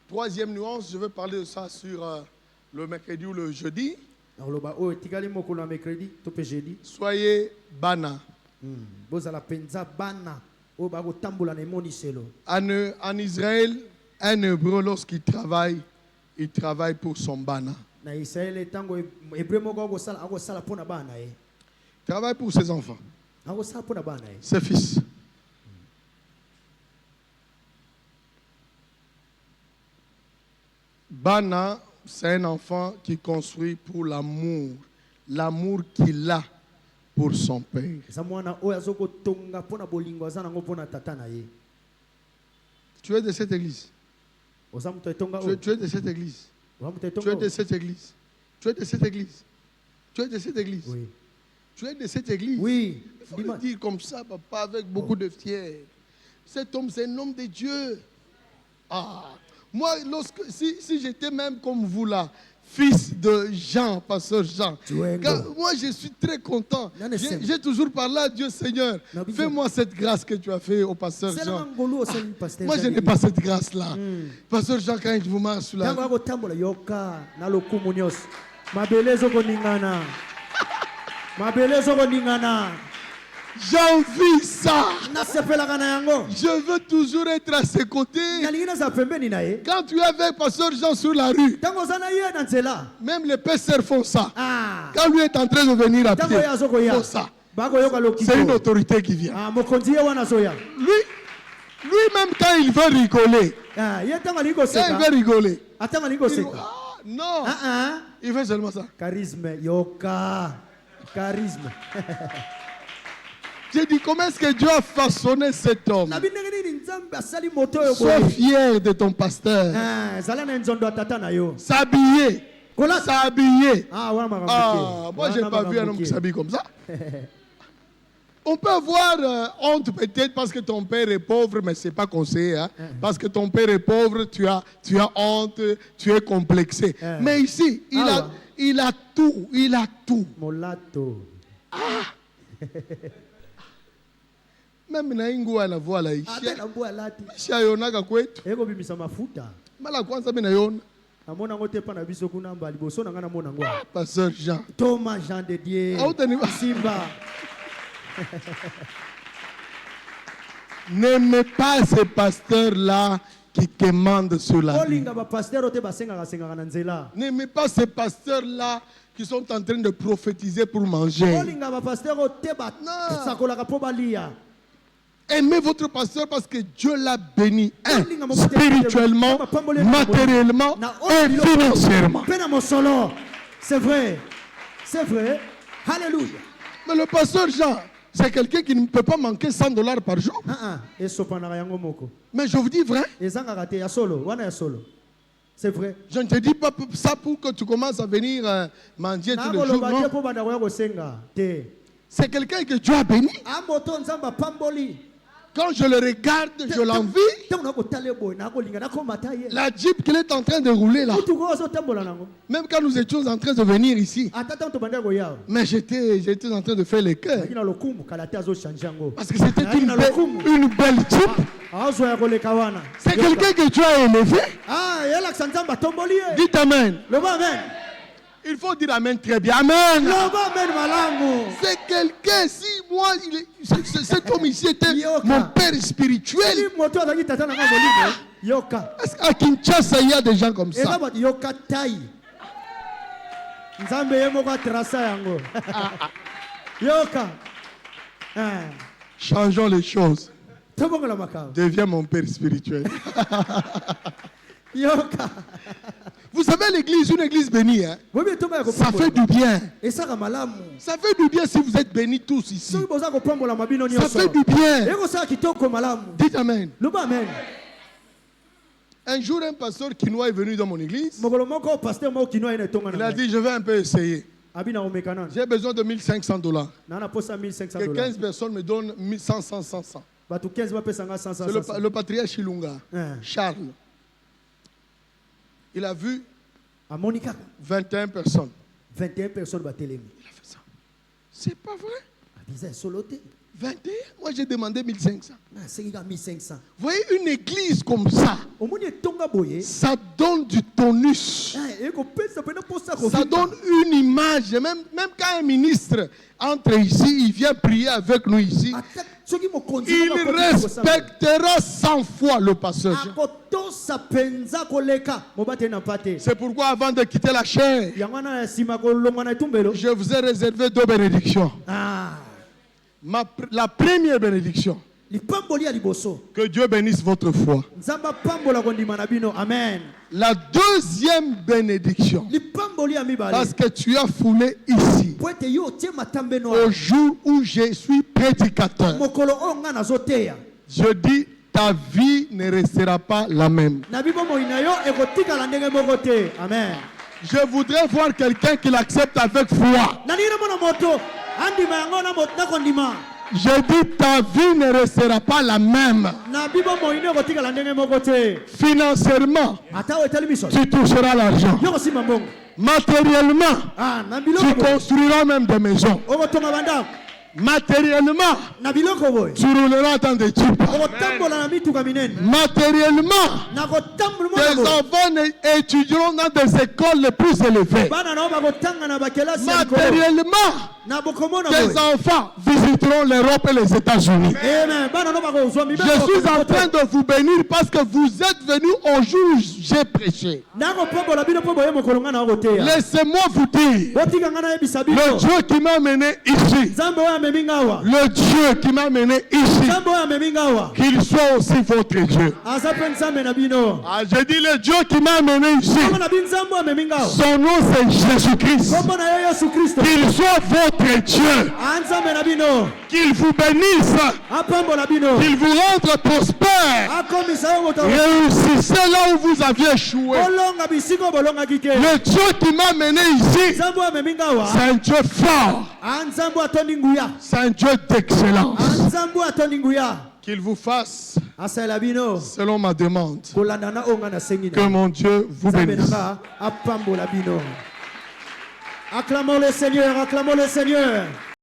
Troisième nuance, je vais parler de ça sur le mercredi ou le jeudi. Soyez bana. En Israël, un hébreu, lorsqu'il travaille, il travaille pour son bana. Il travaille pour ses enfants. Ses fils. Bana, c'est un enfant qui construit pour l'amour. L'amour qu'il a pour son père. Tu es de cette église. Tu es de cette église. Tu es de cette église. Tu es de cette église. Tu es de cette église. Oui. Tu es de cette église. Oui. Il faut le dire comme ça, papa, avec beaucoup de fierté. Cet homme, c'est un homme de Dieu. Ah. Moi, si j'étais même comme vous là, fils de Jean, pasteur Jean, moi je suis très content. J'ai toujours parlé à Dieu, Seigneur, fais-moi cette grâce que tu as fait au pasteur Jean. Moi je n'ai pas cette grâce-là. Pasteur Jean, quand je vous marche sur la j'envie ça. Je veux toujours être à ses côtés. Quand tu es avec pasteur Jean sur la rue, même les pasteurs font ça. Quand lui est en train de venir à pied, ils font ça. C'est une autorité qui vient. Ah, mokonzi ye wana zoya. Lui-même, quand il veut rigoler, Ah, ye tanga liko quand il seka. veut rigoler, Atanga liko il dit, seka. ah, non, Ah, il fait seulement ça. charisme yoka. Charisme. J'ai dit, comment est-ce que Dieu a façonné cet homme? Na binenge nini nzambe asali moto yo Sois boye. fier de ton pasteur. Ah, zala na nzondo atata na yo. S'habiller. Kola S'habiller. Ah, wana makambuke. Ah, moi, je n'ai pas vu un homme qui s'habille comme ça. On peut avoir honte peut-être parce que ton père est pauvre, mais ce n'est pas conseillé. Hein? Parce que ton père est pauvre, tu as honte, tu es complexé. Mais ici, il a tout. Il a tout. Molato. Même na ingu anavua la Ate isha. na mbua lati. Isha yonaka kwetu. Eko bimisa mafuta. Mala kwanza mimi naiona. Namona ngote pa na biso kuna mba liboso na ngana mona ngwa. Pasteur Jean. Thomas Jean de Dieu. Simba. N'aimez pas ces pasteurs-là qui commandent sur la vie. Olinga ba pasteur ote basenga senga na nzela. N'aimez pas ces pasteurs-là qui sont en train de prophétiser pour manger. Olinga ba pasteur ote ba sakola ka po balia. Aimez votre pasteur parce que Dieu l'a béni spirituellement, matériellement et financièrement. C'est vrai. C'est vrai. Alléluia. Mais le pasteur Jean, c'est quelqu'un qui ne peut pas manquer $100 par jour. Mais je vous dis vrai. C'est vrai. Je ne te dis pas ça pour que tu commences à venir manger tous les jours. Non. C'est quelqu'un que Dieu a béni. Quand je le regarde, je l'envie. La Jeep qu'il est en train de rouler là. Même quand nous étions en train de venir ici. Mais j'étais en train de faire les cœurs. Parce que c'était une belle Jeep. C'est quelqu'un que Dieu a élevé. Dites Amen. Il faut dire Amen très bien. Amen. C'est quelqu'un, si moi, cet homme ici était mon père spirituel. Est-ce qu'à Kinshasa, il y a des gens comme ça? Changeons les choses. Deviens mon père spirituel. Vous savez l'église, une église bénie, hein? Ça fait du bien. Ça fait du bien si vous êtes bénis tous ici. Ça fait du bien. Dites Amen. Un jour, un pasteur quinois est venu dans mon église. Il a dit, je vais un peu essayer. J'ai besoin de $1,500. Que 15 personnes me donnent 100. C'est le patriarche Chilunga, Charles. Il a vu 21 personnes. 21 personnes. Il a fait ça. C'est pas vrai. 21. Moi j'ai demandé 1,500. Vous voyez une église comme ça. Ça donne du tonus. Ça donne une image. Même quand un ministre entre ici, il vient prier avec nous ici. Il respectera 100 fois le pasteur. C'est pourquoi avant de quitter la chair, je vous ai réservé 2 bénédictions. La première bénédiction, que Dieu bénisse votre foi. Amen. La deuxième bénédiction, parce que tu as foulé ici au jour où je suis prédicateur. Je dis, ta vie ne restera pas la même. Amen. Je voudrais voir quelqu'un qui l'accepte avec foi. Je dis, ta vie ne restera pas la même. Financièrement, tu toucheras l'argent. Matériellement, tu construiras même des maisons. Matériellement, tu rouleras dans des jeeps. Matériellement, tes enfants étudieront dans des écoles les plus élevées. Matériellement, Tes enfants visiteront l'Europe et les États-Unis. Je suis en train de vous bénir parce que vous êtes venus au jour où j'ai prêché. Laissez-moi vous dire, le Dieu qui m'a mené ici, le Dieu qui m'a mené ici, qu'il soit aussi votre Dieu. Je dis le Dieu qui m'a mené ici, son nom c'est Jésus-Christ. Qu'il soit votre Dieu. Qu'il vous bénisse. Qu'il vous rende prospère. Réussissez là où vous aviez échoué. Le Dieu qui m'a mené ici, c'est un Dieu fort. C'est un Dieu d'excellence. Qu'il vous fasse selon ma demande. Que mon Dieu vous bénisse. Acclamons le Seigneur, acclamons le Seigneur.